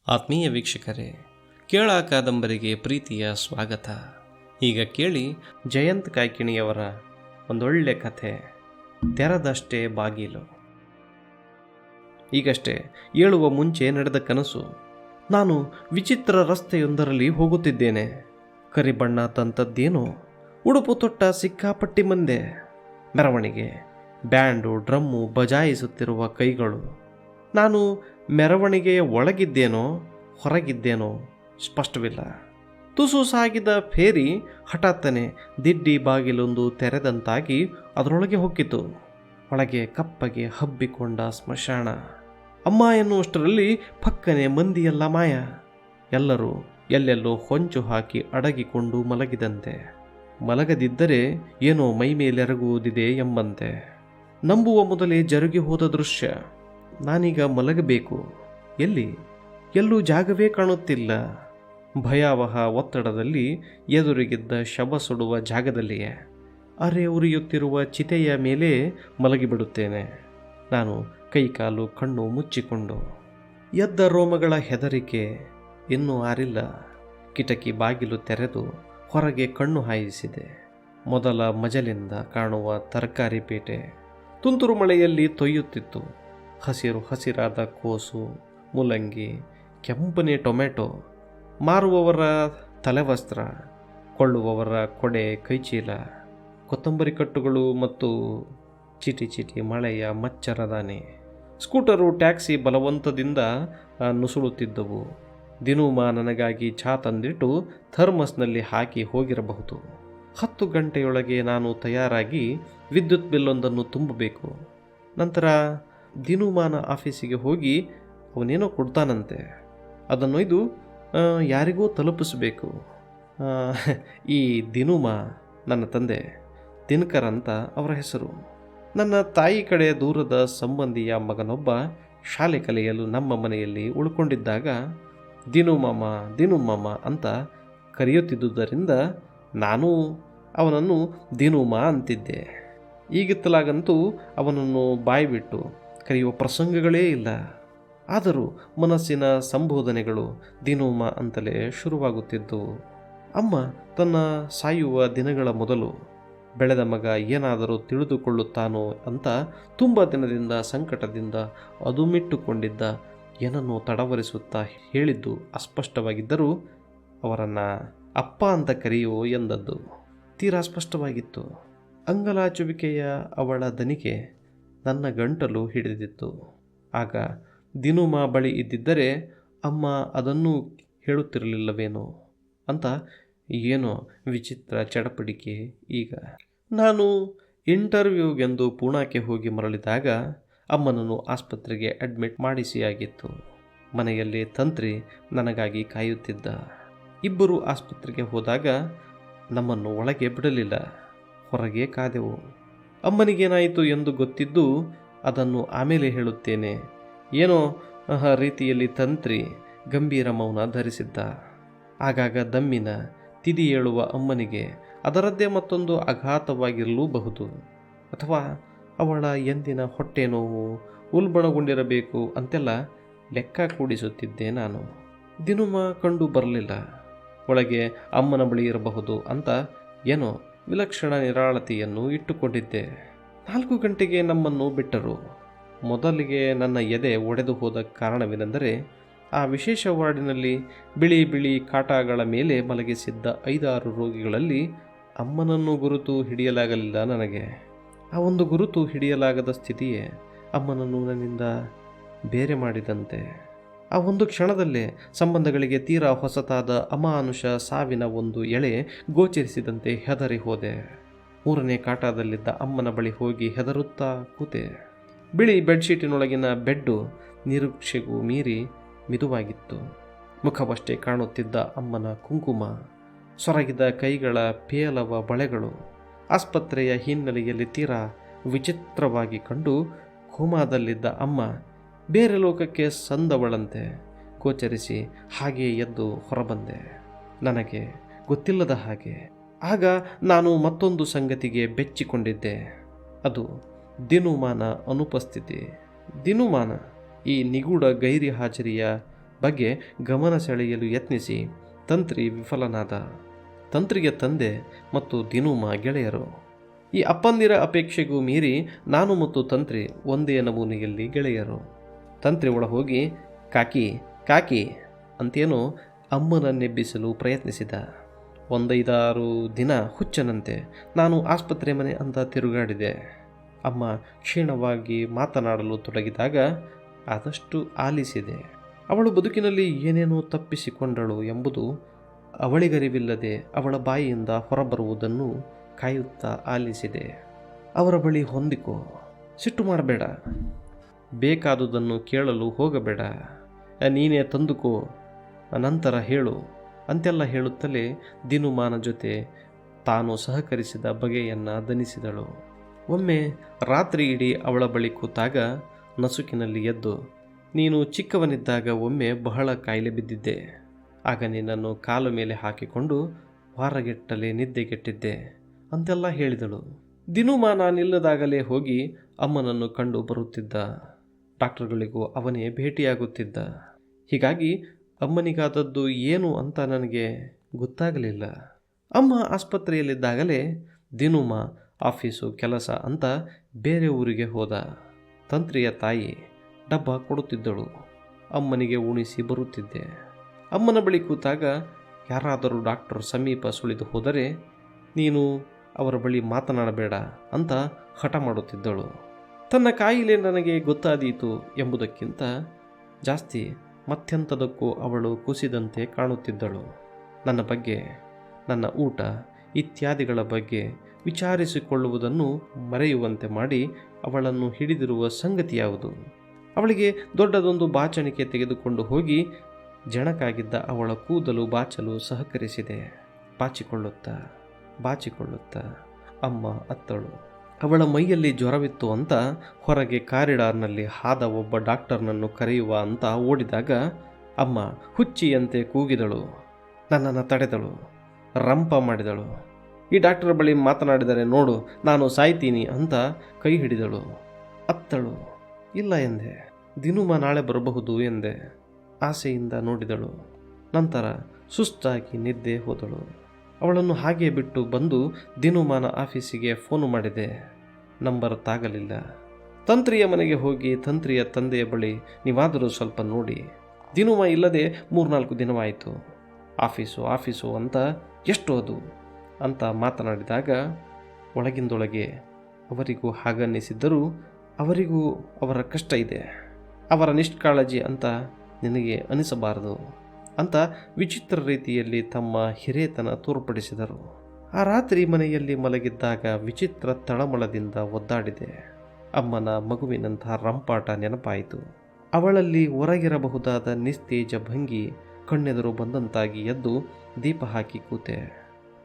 ಆತ್ಮೀಯ ವೀಕ್ಷಕರೇ, ಕೇಳ ಕಾದಂಬರಿಗೆ ಪ್ರೀತಿಯ ಸ್ವಾಗತ. ಈಗ ಕೇಳಿ ಜಯಂತ್ ಕಾಯ್ಕಿಣಿಯವರ ಒಂದೊಳ್ಳೆ ಕಥೆ, ತೆರೆದಷ್ಟೇ ಬಾಗಿಲು. ಈಗಷ್ಟೇ ಏಳುವ ಮುಂಚೆ ನಡೆದ ಕನಸು. ನಾನು ವಿಚಿತ್ರ ರಸ್ತೆಯೊಂದರಲ್ಲಿ ಹೋಗುತ್ತಿದ್ದೇನೆ. ಕರಿಬಣ್ಣ ತಂತದ್ದೇನೋ ಉಡುಪು ತೊಟ್ಟ ಸಿಕ್ಕಾಪಟ್ಟಿ ಮಂದೆ, ಮೆರವಣಿಗೆ, ಬ್ಯಾಂಡು ಡ್ರಮ್ಮು ಬಜಾಯಿಸುತ್ತಿರುವ ಕೈಗಳು. ನಾನು ಮೆರವಣಿಗೆಯ ಒಳಗಿದ್ದೇನೋ ಹೊರಗಿದ್ದೇನೋ ಸ್ಪಷ್ಟವಿಲ್ಲ. ತುಸು ಸಾಗಿದ ಫೇರಿ ಹಠಾತ್ತನೆ ದಿಡ್ಡಿ ಬಾಗಿಲೊಂದು ತೆರೆದಂತಾಗಿ ಅದರೊಳಗೆ ಹೊಕ್ಕಿತು. ಒಳಗೆ ಕಪ್ಪಗೆ ಹಬ್ಬಿಕೊಂಡ ಸ್ಮಶಾನ. ಅಮ್ಮ ಎನ್ನುವಷ್ಟರಲ್ಲಿ ಪಕ್ಕನೆ ಮಂದಿಯೆಲ್ಲ ಮಾಯ. ಎಲ್ಲರೂ ಎಲ್ಲೆಲ್ಲೋ ಹೊಂಚು ಹಾಕಿ ಅಡಗಿಕೊಂಡು ಮಲಗಿದಂತೆ, ಮಲಗದಿದ್ದರೆ ಏನೋ ಮೈಮೇಲೆರಗುವುದಿದೆ ಎಂಬಂತೆ. ನಂಬುವ ಮೊದಲೇ ಜರುಗಿ ಹೋದ ದೃಶ್ಯ. ನಾನೀಗ ಮಲಗಬೇಕು. ಎಲ್ಲೂ ಜಾಗವೇ ಕಾಣುತ್ತಿಲ್ಲ. ಭಯಾವಹ ಒತ್ತಡದಲ್ಲಿ ಎದುರಿಗಿದ್ದ ಶವ ಸುಡುವ ಜಾಗದಲ್ಲಿಯೇ ಅರೆ ಉರಿಯುತ್ತಿರುವ ಚಿತೆಯ ಮೇಲೆ ಮಲಗಿಬಿಡುತ್ತೇನೆ. ನಾನು ಕೈಕಾಲು ಕಣ್ಣು ಮುಚ್ಚಿಕೊಂಡು. ಎದ್ದ ರೋಮಗಳ ಹೆದರಿಕೆ ಇನ್ನೂ ಆರಿಲ್ಲ. ಕಿಟಕಿ ಬಾಗಿಲು ತೆರೆದು ಹೊರಗೆ ಕಣ್ಣು ಹಾಯಿಸಿದೆ. ಮೊದಲ ಮಜಲಿಂದ ಕಾಣುವ ತರಕಾರಿ ಪೇಟೆ ತುಂತುರು ಮಳೆಯಲ್ಲಿ ತೊಯ್ಯುತ್ತಿತ್ತು. ಹಸಿರಾದ ಕೋಸು, ಮೂಲಂಗಿ, ಕೆಂಪನೆ ಟೊಮೆಟೊ, ಮಾರುವವರ ತಲೆವಸ್ತ್ರ, ಕೊಳ್ಳುವವರ ಕೊಡೆ, ಕೈಚೀಲ, ಕೊತ್ತಂಬರಿ ಕಟ್ಟುಗಳು ಮತ್ತು ಚಿಟಿ ಮಳೆಯ ಮಚ್ಚರದಾನೆ. Scooter, taxi ಬಲವಂತದಿಂದ ನುಸುಳುತ್ತಿದ್ದವು. ದಿನೂಮ ನನಗಾಗಿ ಚಹಾ ತಂದಿಟ್ಟು ಥರ್ಮಸ್ನಲ್ಲಿ ಹಾಕಿ ಹೋಗಿರಬಹುದು. 10 ಗಂಟೆಯೊಳಗೆ ನಾನು ತಯಾರಾಗಿ ವಿದ್ಯುತ್ ಬಿಲ್ಲೊಂದನ್ನು ತುಂಬಬೇಕು. ನಂತರ ದಿನೂಮಾನ ಆಫೀಸಿಗೆ ಹೋಗಿ ಅವನೇನೋ ಕೊಡ್ತಾನಂತೆ. ಅದನ್ನೊಯ್ದು ಯಾರಿಗೂ ತಲುಪಿಸಬೇಕು. ಈ ದಿನೂಮ ನನ್ನ ತಂದೆ, ದಿನಕರ್ ಅಂತ ಅವರ ಹೆಸರು. ನನ್ನ ತಾಯಿ ಕಡೆ ದೂರದ ಸಂಬಂಧಿಯ ಮಗನೊಬ್ಬ ಶಾಲೆ ಕಲಿಯಲು ನಮ್ಮ ಮನೆಯಲ್ಲಿ ಉಳ್ಕೊಂಡಿದ್ದಾಗ ದಿನೂಮಾಮ ಅಂತ ಕರೆಯುತ್ತಿದ್ದುದರಿಂದ ನಾನು ಅವನನ್ನು ದಿನೂಮ ಅಂತಿದ್ದೆ. ಈಗಿತ್ತಲಾಗಂತೂ ಅವನನ್ನು ಬಾಯಿ ಬಿಟ್ಟು ಕರೆಯುವ ಪ್ರಸಂಗಗಳೇ ಇಲ್ಲ. ಆದರೂ ಮನಸ್ಸಿನ ಸಂಬೋಧನೆಗಳು ದಿನೂಮ ಅಂತಲೇ ಶುರುವಾಗುತ್ತಿದ್ದವು. ಅಮ್ಮ ತನ್ನ ಸಾಯುವ ದಿನಗಳ ಮೊದಲು ಬೆಳೆದ ಮಗ ಏನಾದರೂ ತಿಳಿದುಕೊಳ್ಳುತ್ತಾನೋ ಅಂತ ತುಂಬ ದಿನದಿಂದ ಸಂಕಟದಿಂದ ಅದುಮಿಟ್ಟುಕೊಂಡಿದ್ದ ಏನನ್ನೋ ತಡವರಿಸುತ್ತಾ ಹೇಳಿದ್ದು ಅಸ್ಪಷ್ಟವಾಗಿದ್ದರೂ ಅವರನ್ನು ಅಪ್ಪ ಅಂತ ಕರೆಯೋ ಎಂದದ್ದು ತೀರಾ ಸ್ಪಷ್ಟವಾಗಿತ್ತು. ಅಂಗಲಾಚುವಿಕೆಯ ಅವಳ ದನಿಗೆ ನನ್ನ ಗಂಟಲು ಹಿಡಿದಿತ್ತು. ಆಗ ದಿನೂಮ ಬಳಿ ಇದ್ದಿದ್ದರೆ ಅಮ್ಮ ಅದನ್ನೂ ಹೇಳುತ್ತಿರಲಿಲ್ಲವೇನೋ ಅಂತ ಏನೋ ವಿಚಿತ್ರ ಚಡಪಡಿಕೆ. ಈಗ ನಾನು ಇಂಟರ್ವ್ಯೂಗೆಂದು ಪೂನಾಕ್ಕೆ ಹೋಗಿ ಮರಳಿದಾಗ ಅಮ್ಮನನ್ನು ಆಸ್ಪತ್ರೆಗೆ ಅಡ್ಮಿಟ್ ಮಾಡಿಸಿಯಾಗಿತ್ತು. ಮನೆಯಲ್ಲಿ ತಂತ್ರಿ ನನಗಾಗಿ ಕಾಯುತ್ತಿದ್ದ. ಇಬ್ಬರು ಆಸ್ಪತ್ರೆಗೆ ಹೋದಾಗ ನಮ್ಮನ್ನು ಒಳಗೆ ಬಿಡಲಿಲ್ಲ. ಹೊರಗೆ ಕಾದೆವು. ಅಮ್ಮನಿಗೇನಾಯಿತು ಎಂದು ಗೊತ್ತಿದ್ದು ಅದನ್ನು ಆಮೇಲೆ ಹೇಳುತ್ತೇನೆ ಏನೋ ರೀತಿಯಲ್ಲಿ ತಂತ್ರಿ ಗಂಭೀರ ಮೌನ ಧರಿಸಿದ್ದ. ಆಗಾಗ ದಮ್ಮಿನ ತಿದಿ ಏಳುವ ಅಮ್ಮನಿಗೆ ಅದರದ್ದೇ ಮತ್ತೊಂದು ಆಘಾತವಾಗಿರಲೂಬಹುದು. ಅಥವಾ ಅವಳ ಎಂದಿನ ಹೊಟ್ಟೆ ನೋವು ಉಲ್ಬಣಗೊಂಡಿರಬೇಕು ಅಂತೆಲ್ಲ ಲೆಕ್ಕ ಕೂಡಿಸುತ್ತಿದ್ದೆ ನಾನು. ದಿನೂಮ ಕಂಡು ಬರಲಿಲ್ಲ. ಒಳಗೆ ಅಮ್ಮನ ಬಳಿ ಇರಬಹುದು ಅಂತ ಏನೋ ವಿಲಕ್ಷಣ ನಿರಾಳತೆಯನ್ನು ಇಟ್ಟುಕೊಂಡಿದ್ದೆ. 4 ಗಂಟೆಗೆ ನಮ್ಮನ್ನು ಬಿಟ್ಟರು. ಮೊದಲಿಗೆ ನನ್ನ ಎದೆ ಒಡೆದು ಹೋದ ಕಾರಣವೇನೆಂದರೆ ಆ ವಿಶೇಷ ವಾರ್ಡಿನಲ್ಲಿ ಬಿಳಿ ಕಾಟಾಗಳ ಮೇಲೆ ಮಲಗಿಸಿದ್ದ 5-6 ರೋಗಿಗಳಲ್ಲಿ ಅಮ್ಮನನ್ನು ಗುರುತು ಹಿಡಿಯಲಾಗಲಿಲ್ಲ ನನಗೆ. ಆ ಒಂದು ಗುರುತು ಹಿಡಿಯಲಾಗದ ಸ್ಥಿತಿಯೇ ಅಮ್ಮನನ್ನು ನನ್ನಿಂದ ಬೇರೆ ಮಾಡಿದಂತೆ. ಆ ಒಂದು ಕ್ಷಣದಲ್ಲೇ ಸಂಬಂಧಗಳಿಗೆ ತೀರಾ ಹೊಸತಾದ ಅಮಾನುಷ ಸಾವಿನ ಒಂದು ಎಳೆ ಗೋಚರಿಸಿದಂತೆ ಹೆದರಿ ಹೋದೆ. 3ನೇ ಕಾಟಾದಲ್ಲಿದ್ದ ಅಮ್ಮನ ಬಳಿ ಹೋಗಿ ಹೆದರುತ್ತಾ ಕೂತೆ. ಬಿಳಿ ಬೆಡ್ಶೀಟಿನೊಳಗಿನ ಬೆಡ್ಡು ನಿರೀಕ್ಷೆಗೂ ಮೀರಿ ಮಿದುವಾಗಿತ್ತು. ಮುಖವಷ್ಟೇ ಕಾಣುತ್ತಿದ್ದ ಅಮ್ಮನ ಕುಂಕುಮ, ಸೊರಗಿದ ಕೈಗಳ ಪೇಲವ ಬಳೆಗಳು ಆಸ್ಪತ್ರೆಯ ಹಿನ್ನೆಲೆಯಲ್ಲಿ ತೀರಾ ವಿಚಿತ್ರವಾಗಿ ಕಂಡು ಕೋಮಾದಲ್ಲಿದ್ದ ಅಮ್ಮ ಬೇರೆ ಲೋಕಕ್ಕೆ ಸಂದವಳಂತೆ ಗೋಚರಿಸಿ ಹಾಗೆ ಎದ್ದು ಹೊರಬಂದೆ, ನನಗೆ ಗೊತ್ತಿಲ್ಲದ ಹಾಗೆ. ಆಗ ನಾನು ಮತ್ತೊಂದು ಸಂಗತಿಗೆ ಬೆಚ್ಚಿಕೊಂಡಿದ್ದೆ. ಅದು ದಿನೂಮಾನ ಅನುಪಸ್ಥಿತಿ. ದಿನೂಮಾನ ಈ ನಿಗೂಢ ಗೈರಿ ಹಾಜರಿಯ ಬಗ್ಗೆ ಗಮನ ಸೆಳೆಯಲು ಯತ್ನಿಸಿ ತಂತ್ರಿ ವಿಫಲನಾದ. ತಂತ್ರಿಗೆ ತಂದೆ ಮತ್ತು ದಿನುಮ ಗೆಳೆಯರು. ಈ ಅಪ್ಪಂದಿರ ಅಪೇಕ್ಷೆಗೂ ಮೀರಿ ನಾನು ಮತ್ತು ತಂತ್ರಿ ಒಂದೇ ನಮೂನೆಯಲ್ಲಿ ಗೆಳೆಯರು. ತಂತ್ರಿ ಒಳ ಹೋಗಿ ಕಾಕಿ ಕಾಕಿ ಅಂತೇನೋ ಅಮ್ಮನನ್ನೆಬ್ಬಿಸಲು ಪ್ರಯತ್ನಿಸಿದ. 1-5 ದಿನ ಹುಚ್ಚನಂತೆ ನಾನು ಆಸ್ಪತ್ರೆ ಮನೆ ಅಂತ ತಿರುಗಾಡಿದೆ. ಅಮ್ಮ ಕ್ಷೀಣವಾಗಿ ಮಾತನಾಡಲು ತೊಡಗಿದಾಗ ಆದಷ್ಟು ಆಲಿಸಿದೆ. ಅವಳು ಬದುಕಿನಲ್ಲಿ ಏನೇನೋ ತಪ್ಪಿಸಿಕೊಂಡಳು ಎಂಬುದು ಅವಳಿಗರಿವಿಲ್ಲದೆ ಅವಳ ಬಾಯಿಯಿಂದ ಹೊರಬರುವುದನ್ನು ಕಾಯುತ್ತಾ ಆಲಿಸಿದೆ. ಅವರ ಬಳಿ ಹೊಂದಿಕೋ, ಸಿಟ್ಟು ಮಾಡಬೇಡ, ಬೇಕಾದುದನ್ನು ಕೇಳಲು ಹೋಗಬೇಡ, ನೀನೇ ತಂದುಕೋ, ನಂತರ ಹೇಳು ಅಂತೆಲ್ಲ ಹೇಳುತ್ತಲೇ ದಿನುಮಾನ ಜೊತೆ ತಾನು ಸಹಕರಿಸಿದ ಬಗೆಯನ್ನು ದನಿಸಿದಳು. ಒಮ್ಮೆ ರಾತ್ರಿ ಇಡೀ ಅವಳ ಬಳಿ ಕೂತಾಗ ನಸುಕಿನಲ್ಲಿ ಎದ್ದು, ನೀನು ಚಿಕ್ಕವನಿದ್ದಾಗ ಒಮ್ಮೆ ಬಹಳ ಕಾಯಿಲೆ ಬಿದ್ದಿದ್ದೆ. ಆಗ ನಿನ್ನನ್ನು ಕಾಲು ಮೇಲೆ ಹಾಕಿಕೊಂಡು ವಾರಗೆಟ್ಟಲೆ ನಿದ್ದೆಗೆಟ್ಟಿದ್ದೆ ಅಂತೆಲ್ಲ ಹೇಳಿದಳು. ದಿನುಮ ನಾನಿಲ್ಲದಾಗಲೇ ಹೋಗಿ ಅಮ್ಮನನ್ನು ಕಂಡು ಬರುತ್ತಿದ್ದ. ಡಾಕ್ಟರ್ಗಳಿಗೂ ಅವನೇ ಭೇಟಿಯಾಗುತ್ತಿದ್ದ. ಹೀಗಾಗಿ ಅಮ್ಮನಿಗಾದದ್ದು ಏನು ಅಂತ ನನಗೆ ಗೊತ್ತಾಗಲಿಲ್ಲ. ಅಮ್ಮ ಆಸ್ಪತ್ರೆಯಲ್ಲಿದ್ದಾಗಲೇ ದಿನುಮ ಆಫೀಸು ಕೆಲಸ ಅಂತ ಬೇರೆ ಊರಿಗೆ ಹೋದ. ತಂತ್ರಿಯ ತಾಯಿ ಡಬ್ಬ ಕೊಡುತ್ತಿದ್ದಳು. ಅಮ್ಮನಿಗೆ ಉಣಿಸಿ ಬರುತ್ತಿದ್ದೆ. ಅಮ್ಮನ ಬಳಿ ಕೂತಾಗ ಯಾರಾದರೂ ಡಾಕ್ಟರ್ ಸಮೀಪ ಸುಳಿದು ಹೋದರೆ ನೀನು ಅವರ ಬಳಿ ಮಾತನಾಡಬೇಡ ಅಂತ ಹಠ ಮಾಡುತ್ತಿದ್ದಳು. ತನ್ನ ಕಾಯಿಲೆ ನನಗೆ ಗೊತ್ತಾದೀತು ಎಂಬುದಕ್ಕಿಂತ ಜಾಸ್ತಿ ಮತ್ತೆಂಥದಕ್ಕೂ ಅವಳು ಕುಸಿದಂತೆ ಕಾಣುತ್ತಿದ್ದಳು. ನನ್ನ ಬಗ್ಗೆ, ನನ್ನ ಊಟ ಇತ್ಯಾದಿಗಳ ಬಗ್ಗೆ ವಿಚಾರಿಸಿಕೊಳ್ಳುವುದನ್ನು ಮರೆಯುವಂತೆ ಮಾಡಿ ಅವಳನ್ನು ಹಿಡಿದಿರುವ ಸಂಗತಿ ಯಾವುದು? ಅವಳಿಗೆ ದೊಡ್ಡದೊಂದು ಬಾಚಣಿಕೆ ತೆಗೆದುಕೊಂಡು ಹೋಗಿ ಜಣಕಾಗಿದ್ದ ಅವಳ ಕೂದಲು ಬಾಚಲು ಸಹಕರಿಸಿದೆ. ಬಾಚಿಕೊಳ್ಳುತ್ತಾ ಅಮ್ಮ ಅತ್ತಳು. ಅವಳ ಮೈಯಲ್ಲಿ ಜ್ವರವಿತ್ತು ಅಂತ ಹೊರಗೆ ಕಾರಿಡಾರ್ನಲ್ಲಿ ಹಾದ ಒಬ್ಬ ಡಾಕ್ಟರ್ನನ್ನು ಕರೆಯುವ ಅಂತ ಓಡಿದಾಗ ಅಮ್ಮ ಹುಚ್ಚಿಯಂತೆ ಕೂಗಿದಳು. ನನ್ನನ್ನು ತಡೆದಳು, ರಂಪ ಮಾಡಿದಳು. ಈ ಡಾಕ್ಟರ್ ಬಳಿ ಮಾತನಾಡಿದರೆ ನೋಡು ನಾನು ಸಾಯ್ತೀನಿ ಅಂತ ಕೈ ಹಿಡಿದಳು. ಅತ್ತಳು. ಇಲ್ಲ ಎಂದೆ. ದಿನುಮ ನಾಳೆ ಬರಬಹುದು ಎಂದೆ. ಆಸೆಯಿಂದ ನೋಡಿದಳು. ನಂತರ ಸುಸ್ತಾಗಿ ನಿದ್ದೆ ಹೋದಳು. ಅವಳನ್ನು ಹಾಗೆ ಬಿಟ್ಟು ಬಂದು ದಿನುಮನ ಆಫೀಸಿಗೆ ಫೋನು ಮಾಡಿದೆ. ನಂಬರ್ ತಾಗಲಿಲ್ಲ. ತಂತ್ರಿಯ ಮನೆಗೆ ಹೋಗಿ ತಂತ್ರಿಯ ತಂದೆಯ ಬಳಿ ನೀವಾದರೂ ಸ್ವಲ್ಪ ನೋಡಿ, ದಿನುಮ ಇಲ್ಲದೆ 3-4 ದಿನವಾಯಿತು, ಆಫೀಸು ಅಂತ ಎಷ್ಟು ಅದು ಅಂತ ಮಾತನಾಡಿದಾಗ ಒಳಗಿಂದೊಳಗೆ ಅವರಿಗೂ ಹಾಗನ್ನಿಸಿದ್ದರೂ ಅವರಿಗೂ ಅವರ ಕಷ್ಟ ಇದೆ, ಅವರ ನಿಷ್ಕಾಳಜಿ ಅಂತ ನಿನಗೆ ಅನಿಸಬಾರದು ಅಂತ ವಿಚಿತ್ರ ರೀತಿಯಲ್ಲಿ ತಮ್ಮ ಹಿರೇತನ ತೋರ್ಪಡಿಸಿದರು. ಆ ರಾತ್ರಿ ಮನೆಯಲ್ಲಿ ಮಲಗಿದ್ದಾಗ ವಿಚಿತ್ರ ತಳಮಳದಿಂದ ಒದ್ದಾಡಿದೆ. ಅಮ್ಮನ ಮಗುವಿನಂತಹ ರಂಪಾಟ ನೆನಪಾಯಿತು. ಅವಳಲ್ಲಿ ಹೊರಗಿರಬಹುದಾದ ನಿಸ್ತೇಜ ಭಂಗಿ ಕಣ್ಣೆದುರು ಬಂದಂತಾಗಿ ಎದ್ದು ದೀಪ ಹಾಕಿ ಕೂತೆ.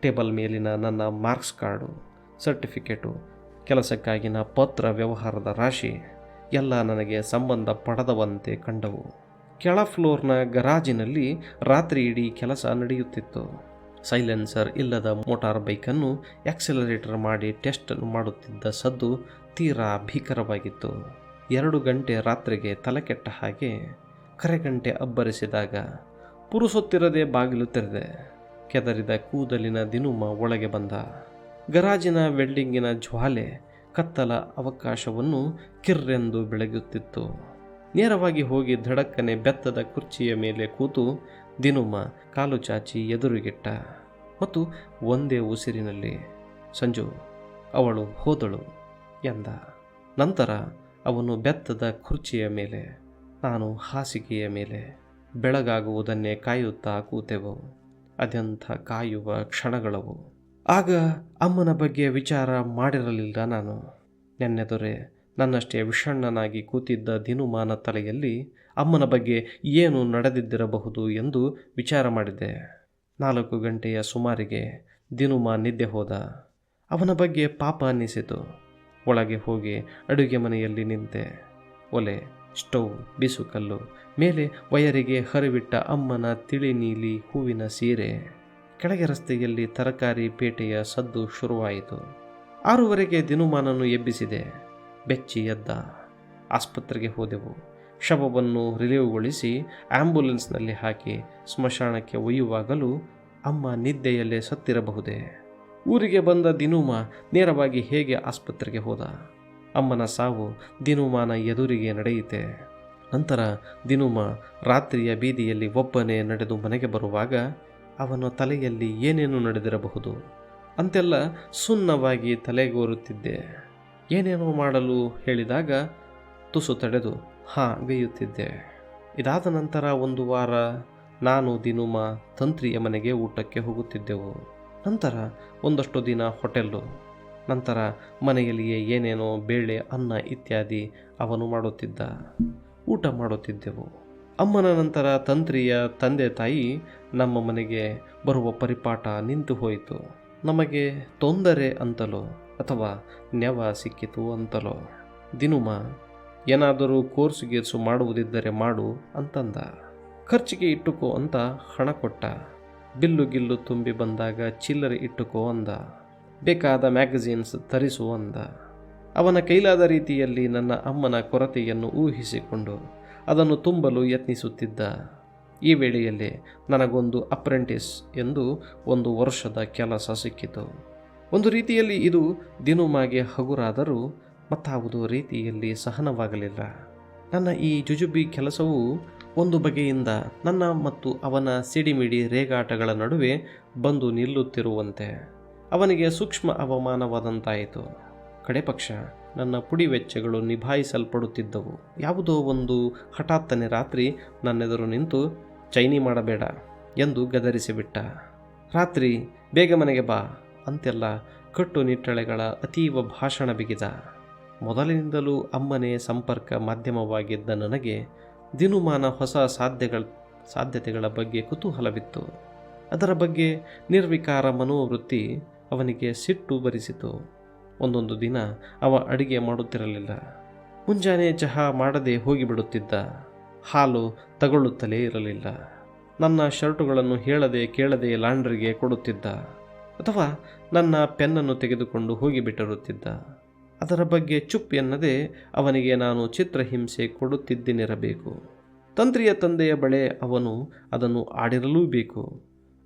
ಟೇಬಲ್ ಮೇಲಿನ ನನ್ನ ಮಾರ್ಕ್ಸ್ ಕಾರ್ಡು, ಸರ್ಟಿಫಿಕೇಟು, ಕೆಲಸಕ್ಕಾಗಿನ ಪತ್ರ ವ್ಯವಹಾರದ ರಾಶಿ ಎಲ್ಲ ನನಗೆ ಸಂಬಂಧ ಪಡೆದವಂತೆ ಕಂಡವು. ಕೆಳ ಫ್ಲೋರ್ನ ಗರಾಜಿನಲ್ಲಿ ರಾತ್ರಿ ಇಡೀ ಕೆಲಸ ನಡೆಯುತ್ತಿತ್ತು. ಸೈಲೆನ್ಸರ್ ಇಲ್ಲದ ಮೋಟಾರ್ ಬೈಕನ್ನು ಆಕ್ಸಿಲರೇಟರ್ ಮಾಡಿ ಟೆಸ್ಟ್ ಮಾಡುತ್ತಿದ್ದ ಸದ್ದು ತೀರಾ ಭೀಕರವಾಗಿತ್ತು. 2 ಗಂಟೆ ರಾತ್ರಿಗೆ ತಲೆಕೆಟ್ಟ ಹಾಗೆ ಕರೆಗಂಟೆ ಅಬ್ಬರಿಸಿದಾಗ ಪುರುಸೊತ್ತಿರದೆ ಬಾಗಿಲು ತೆರೆದೆ. ಕೆದರಿದ ಕೂದಲಿನ ದಿನುಮ ಒಳಗೆ ಬಂದ. ಗರಾಜಿನ ವೆಲ್ಡಿಂಗಿನ ಜ್ವಾಲೆ ಕತ್ತಲ ಅವಕಾಶವನ್ನು ಕಿರ್ರೆಂದು ಬೆಳಗುತ್ತಿತ್ತು. ನೇರವಾಗಿ ಹೋಗಿ ಧಡಕ್ಕನೆ ಬೆತ್ತದ ಕುರ್ಚಿಯ ಮೇಲೆ ಕೂತು ದಿನುಮ ಕಾಲು ಚಾಚಿ ಎದುರುಗಿಟ್ಟ ಮತ್ತು ಒಂದೇ ಉಸಿರಿನಲ್ಲಿ ಸಂಜು ಅವಳು ಹೋದಳು ಎಂದ. ನಂತರ ಅವನು ಬೆತ್ತದ ಕುರ್ಚಿಯ ಮೇಲೆ, ನಾನು ಹಾಸಿಗೆಯ ಮೇಲೆ ಬೆಳಗಾಗುವುದನ್ನೇ ಕಾಯುತ್ತಾ ಕೂತೆವು. ಅದೆಂಥ ಕಾಯುವ ಕ್ಷಣಗಳವು. ಆಗ ಅಮ್ಮನ ಬಗ್ಗೆ ವಿಚಾರ ಮಾಡಿರಲಿಲ್ಲ ನಾನು. ನೆನ್ನೆದುರೆ ನನ್ನಷ್ಟೇ ವಿಷಣ್ಣನಾಗಿ ಕೂತಿದ್ದ ದಿನುಮಾನ ತಲೆಯಲ್ಲಿ ಅಮ್ಮನ ಬಗ್ಗೆ ಏನು ನಡೆದಿದ್ದಿರಬಹುದು ಎಂದು ವಿಚಾರ ಮಾಡಿದ್ದೆ. 4 ಗಂಟೆಯ ಸುಮಾರಿಗೆ ದಿನುಮ ನಿದ್ದೆ ಹೋದ. ಅವನ ಬಗ್ಗೆ ಪಾಪ ಅನ್ನಿಸಿತು. ಒಳಗೆ ಹೋಗಿ ಅಡುಗೆ ಮನೆಯಲ್ಲಿ ನಿಂತೆ. ಒಲೆ, ಸ್ಟೌವ್, ಬೀಸುಕಲ್ಲು, ಮೇಲೆ ವಯರಿಗೆ ಹರಿವಿಟ್ಟ ಅಮ್ಮನ ತಿಳಿ ನೀಲಿ ಹೂವಿನ ಸೀರೆ. ಕೆಳಗೆ ರಸ್ತೆಯಲ್ಲಿ ತರಕಾರಿ ಪೇಟೆಯ ಸದ್ದು ಶುರುವಾಯಿತು. 6 ದಿನುಮಾನನ್ನು ಎಬ್ಬಿಸಿದೆ. ಬೆಚ್ಚಿ ಎದ್ದ. ಆಸ್ಪತ್ರೆಗೆ ಹೋದೆವು. ಶವವನ್ನು ರಿಲೀವ್ಗೊಳಿಸಿ ಆಂಬ್ಯುಲೆನ್ಸ್ನಲ್ಲಿ ಹಾಕಿ ಸ್ಮಶಾನಕ್ಕೆ ಒಯ್ಯುವಾಗಲೂ ಅಮ್ಮ ನಿದ್ದೆಯಲ್ಲೇ ಸತ್ತಿರಬಹುದೇ? ಊರಿಗೆ ಬಂದ ದಿನೂಮ ನೇರವಾಗಿ ಹೇಗೆ ಆಸ್ಪತ್ರೆಗೆ ಹೋದ? ಅಮ್ಮನ ಸಾವು ದಿನೂಮನ ಎದುರಿಗೆ ನಡೆಯಿತೆ. ನಂತರ ದಿನೂಮ ರಾತ್ರಿಯ ಬೀದಿಯಲ್ಲಿ ಒಬ್ಬನೇ ನಡೆದು ಮನೆಗೆ ಬರುವಾಗ ಅವನ ತಲೆಯಲ್ಲಿ ಏನೇನು ನಡೆದಿರಬಹುದು ಅಂತೆಲ್ಲ ಸುನ್ನವಾಗಿ ತಲೆಗೋರುತ್ತಿದ್ದೆ. ಏನೇನೋ ಮಾಡಲು ಹೇಳಿದಾಗ ತುಸು ತಡೆದು ಗೈಯುತ್ತಿದ್ದೆ. ಇದಾದ ನಂತರ 1 ವಾರ ನಾನು ದಿನೂಮ ತಂತ್ರಿಯ ಮನೆಗೆ ಊಟಕ್ಕೆ ಹೋಗುತ್ತಿದ್ದೆವು. ನಂತರ ಒಂದಷ್ಟು ದಿನ ಹೋಟೆಲ್ಲು, ನಂತರ ಮನೆಯಲ್ಲಿಯೇ ಏನೇನೋ ಬೇಳೆ ಅನ್ನ ಇತ್ಯಾದಿ ಅವನು ಮಾಡುತ್ತಿದ್ದ. ಊಟ ಮಾಡುತ್ತಿದ್ದೆವು. ಅಮ್ಮನ ನಂತರ ತಂತ್ರಿಯ ತಂದೆ ತಾಯಿ ನಮ್ಮ ಮನೆಗೆ ಬರುವ ಪರಿಪಾಠ ನಿಂತು ಹೋಯಿತು. ನಮಗೆ ತೊಂದರೆ ಅಂತಲೋ ಅಥವಾ ನೆವ ಸಿಕ್ಕಿತು ಅಂತಲೋ. ದಿನೂಮ ಏನಾದರೂ ಕೋರ್ಸು ಗೀರ್ಸು ಮಾಡುವುದಿದ್ದರೆ ಮಾಡು ಅಂತಂದ. ಖರ್ಚಿಗೆ ಇಟ್ಟುಕೋ ಅಂತ ಹಣ ಕೊಟ್ಟ. ಬಿಲ್ಲು ಗಿಲ್ಲು ತುಂಬಿ ಬಂದಾಗ ಚಿಲ್ಲರೆ ಇಟ್ಟುಕೋ ಅಂದ. ಬೇಕಾದ ಮ್ಯಾಗಝೀನ್ಸ್ ತರಿಸು ಅಂದ. ಅವನ ಕೈಲಾದ ರೀತಿಯಲ್ಲಿ ನನ್ನ ಅಮ್ಮನ ಕೊರತೆಯನ್ನು ಊಹಿಸಿಕೊಂಡು ಅದನ್ನು ತುಂಬಲು ಯತ್ನಿಸುತ್ತಿದ್ದ. ಈ ವೇಳೆಯಲ್ಲಿ ನನಗೊಂದು ಅಪ್ರೆಂಟಿಸ್ ಎಂದು 1 ವರ್ಷದ ಕೆಲಸ ಸಿಕ್ಕಿತು. ಒಂದು ರೀತಿಯಲ್ಲಿ ಇದು ದಿನೂಮಗೆ ಹಗುರಾದರೂ ಮತ್ತಾವುದೋ ರೀತಿಯಲ್ಲಿ ಸಹನವಾಗಲಿಲ್ಲ. ನನ್ನ ಈ ಜುಜುಬಿ ಕೆಲಸವು ಒಂದು ಬಗೆಯಿಂದ ನನ್ನ ಮತ್ತು ಅವನ ಸಿಡಿಮಿಡಿ ರೇಗಾಟಗಳ ನಡುವೆ ಬಂದು ನಿಲ್ಲುತ್ತಿರುವಂತೆ ಅವನಿಗೆ ಸೂಕ್ಷ್ಮ ಅವಮಾನವಾದಂತಾಯಿತು. ಕಡೆಪಕ್ಷ ನನ್ನ ಪುಡಿ ವೆಚ್ಚಗಳು ನಿಭಾಯಿಸಲ್ಪಡುತ್ತಿದ್ದವು. ಯಾವುದೋ ಒಂದು ಹಠಾತ್ತನೆ ರಾತ್ರಿ ನನ್ನೆದುರು ನಿಂತು ಚೈನಿ ಮಾಡಬೇಡ ಎಂದು ಗದರಿಸಿಬಿಟ್ಟ. ರಾತ್ರಿ ಬೇಗ ಮನೆಗೆ ಬಾ ಅಂತೆಲ್ಲ ಕಟ್ಟುನಿಟ್ಟಳೆಗಳ ಅತೀವ ಭಾಷಣ ಬಿಗಿದ. ಮೊದಲಿನಿಂದಲೂ ಅಮ್ಮನೇ ಸಂಪರ್ಕ ಮಾಧ್ಯಮವಾಗಿದ್ದ ನನಗೆ ದಿನೂಮನ ಹೊಸ ಸಾಧ್ಯತೆಗಳ ಬಗ್ಗೆ ಕುತೂಹಲವಿತ್ತು. ಅದರ ಬಗ್ಗೆ ನಿರ್ವಿಕಾರ ಮನೋವೃತ್ತಿ ಅವನಿಗೆ ಸಿಟ್ಟು ಬರಿಸಿತು. ಒಂದೊಂದು ದಿನ ಅವ ಅಡಿಗೆ ಮಾಡುತ್ತಿರಲಿಲ್ಲ. ಮುಂಜಾನೆ ಚಹಾ ಮಾಡದೆ ಹೋಗಿಬಿಡುತ್ತಿದ್ದ. ಹಾಲು ತಗೊಳ್ಳುತ್ತಲೇ ಇರಲಿಲ್ಲ. ನನ್ನ ಶರ್ಟುಗಳನ್ನು ಹೇಳದೆ ಕೇಳದೆ ಲಾಂಡ್ರಿಗೆ ಕೊಡುತ್ತಿದ್ದ. ಅಥವಾ ನನ್ನ ಪೆನ್ನನ್ನು ತೆಗೆದುಕೊಂಡು ಹೋಗಿಬಿಟ್ಟಿರುತ್ತಿದ್ದ. ಅದರ ಬಗ್ಗೆ ಚುಪ್ ಎನ್ನದೆ ಅವನಿಗೆ ನಾನು ಚಿತ್ರಹಿಂಸೆ ಕೊಡುತ್ತಿದ್ದೇನಿರಬೇಕು. ತಂತ್ರಿಯ ತಂದೆಯ ಬಳೆ ಅವನು ಅದನ್ನು ಆಡಿರಲೂ ಬೇಕು.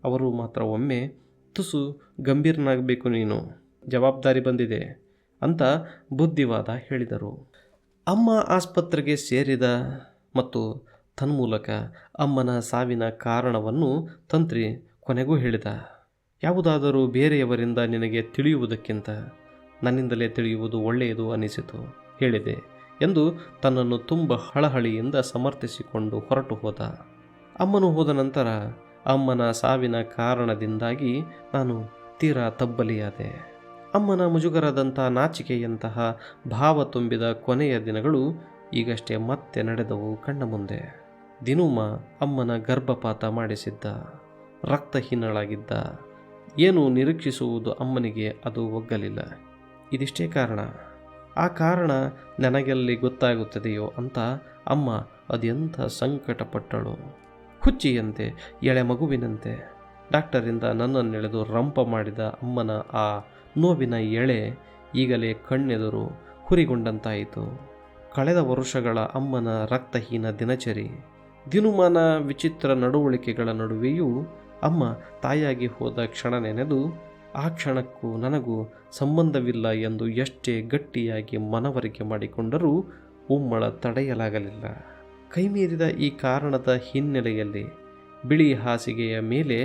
ಅವರು ಮಾತ್ರ ಒಮ್ಮೆ ತುಸು ಗಂಭೀರನಾಗಬೇಕು, ನೀನು ಜವಾಬ್ದಾರಿ ಬಂದಿದೆ ಅಂತ ಬುದ್ಧಿವಾದ ಹೇಳಿದರು. ಅಮ್ಮ ಆಸ್ಪತ್ರೆಗೆ ಸೇರಿದ ಮತ್ತು ತನ್ಮೂಲಕ ಅಮ್ಮನ ಸಾವಿನ ಕಾರಣವನ್ನು ತಂತ್ರಿ ಕೊನೆಗೂ ಹೇಳಿದ. ಯಾವುದಾದರೂ ಬೇರೆಯವರಿಂದ ನಿನಗೆ ತಿಳಿಯುವುದಕ್ಕಿಂತ ನನ್ನಿಂದಲೇ ತಿಳಿಯುವುದು ಒಳ್ಳೆಯದು ಅನಿಸಿತು ಹೇಳಿದೆ ಎಂದು ತನ್ನನ್ನು ತುಂಬ ಹಳಹಳಿಯಿಂದ ಸಮರ್ಥಿಸಿಕೊಂಡು ಹೊರಟು ಹೋದ. ಅಮ್ಮನು ಹೋದ ನಂತರ ಅಮ್ಮನ ಸಾವಿನ ಕಾರಣದಿಂದಾಗಿ ನಾನು ತೀರಾ ತಬ್ಬಲಿಯಾದೆ. ಅಮ್ಮನ ಮುಜುಗರದಂಥ ನಾಚಿಕೆಯಂತಹ ಭಾವ ತುಂಬಿದ ಕೊನೆಯ ದಿನಗಳು ಈಗಷ್ಟೇ ಮತ್ತೆ ನಡೆದವು ಕಣ್ಣ ಮುಂದೆ. ದಿನೂಮ ಅಮ್ಮನ ಗರ್ಭಪಾತ ಮಾಡಿಸಿದ್ದ. ರಕ್ತಹೀನಳಾಗಿದ್ದ. ಏನು ನಿರೀಕ್ಷಿಸುವುದು ಅಮ್ಮನಿಗೆ ಅದು ಒಗ್ಗಲಿಲ್ಲ. ಇದಿಷ್ಟೇ ಕಾರಣ. ಆ ಕಾರಣ ನನಗೆಲ್ಲಿ ಗೊತ್ತಾಗುತ್ತದೆಯೋ ಅಂತ ಅಮ್ಮ ಅದೆಂಥ ಸಂಕಟಪಟ್ಟಳು. ಹುಚ್ಚಿಯಂತೆ ಎಳೆ ಮಗುವಿನಂತೆ ಡಾಕ್ಟರಿಂದ ನನ್ನನ್ನೆಳೆದು ರಂಪ ಮಾಡಿದ ಅಮ್ಮನ ಆ ನೋವಿನ ಎಳೆ ಈಗಲೇ ಕಣ್ಣೆದುರು ಹುರಿಗೊಂಡಂತಾಯಿತು. ಕಳೆದ ವರ್ಷಗಳ ಅಮ್ಮನ ರಕ್ತಹೀನ ದಿನಚರಿ, ದಿನೂಮನ ವಿಚಿತ್ರ ನಡವಳಿಕೆಗಳ ನಡುವೆಯೂ ಅಮ್ಮ ತಾಯಾಗಿ ಹೋದ ಕ್ಷಣ ನೆನೆದು ಆ ಕ್ಷಣಕ್ಕೂ ನನಗೂ ಸಂಬಂಧವಿಲ್ಲ ಎಂದು ಎಷ್ಟೇ ಗಟ್ಟಿಯಾಗಿ ಮನವರಿಕೆ ಮಾಡಿಕೊಂಡರೂ ಉಮ್ಮಳ ತಡೆಯಲಾಗಲಿಲ್ಲ. ಕೈಮೀರಿದ ಈ ಕಾರಣದ ಹಿನ್ನೆಲೆಯಲ್ಲಿ ಬಿಳಿ ಹಾಸಿಗೆಯ ಮೇಲೆ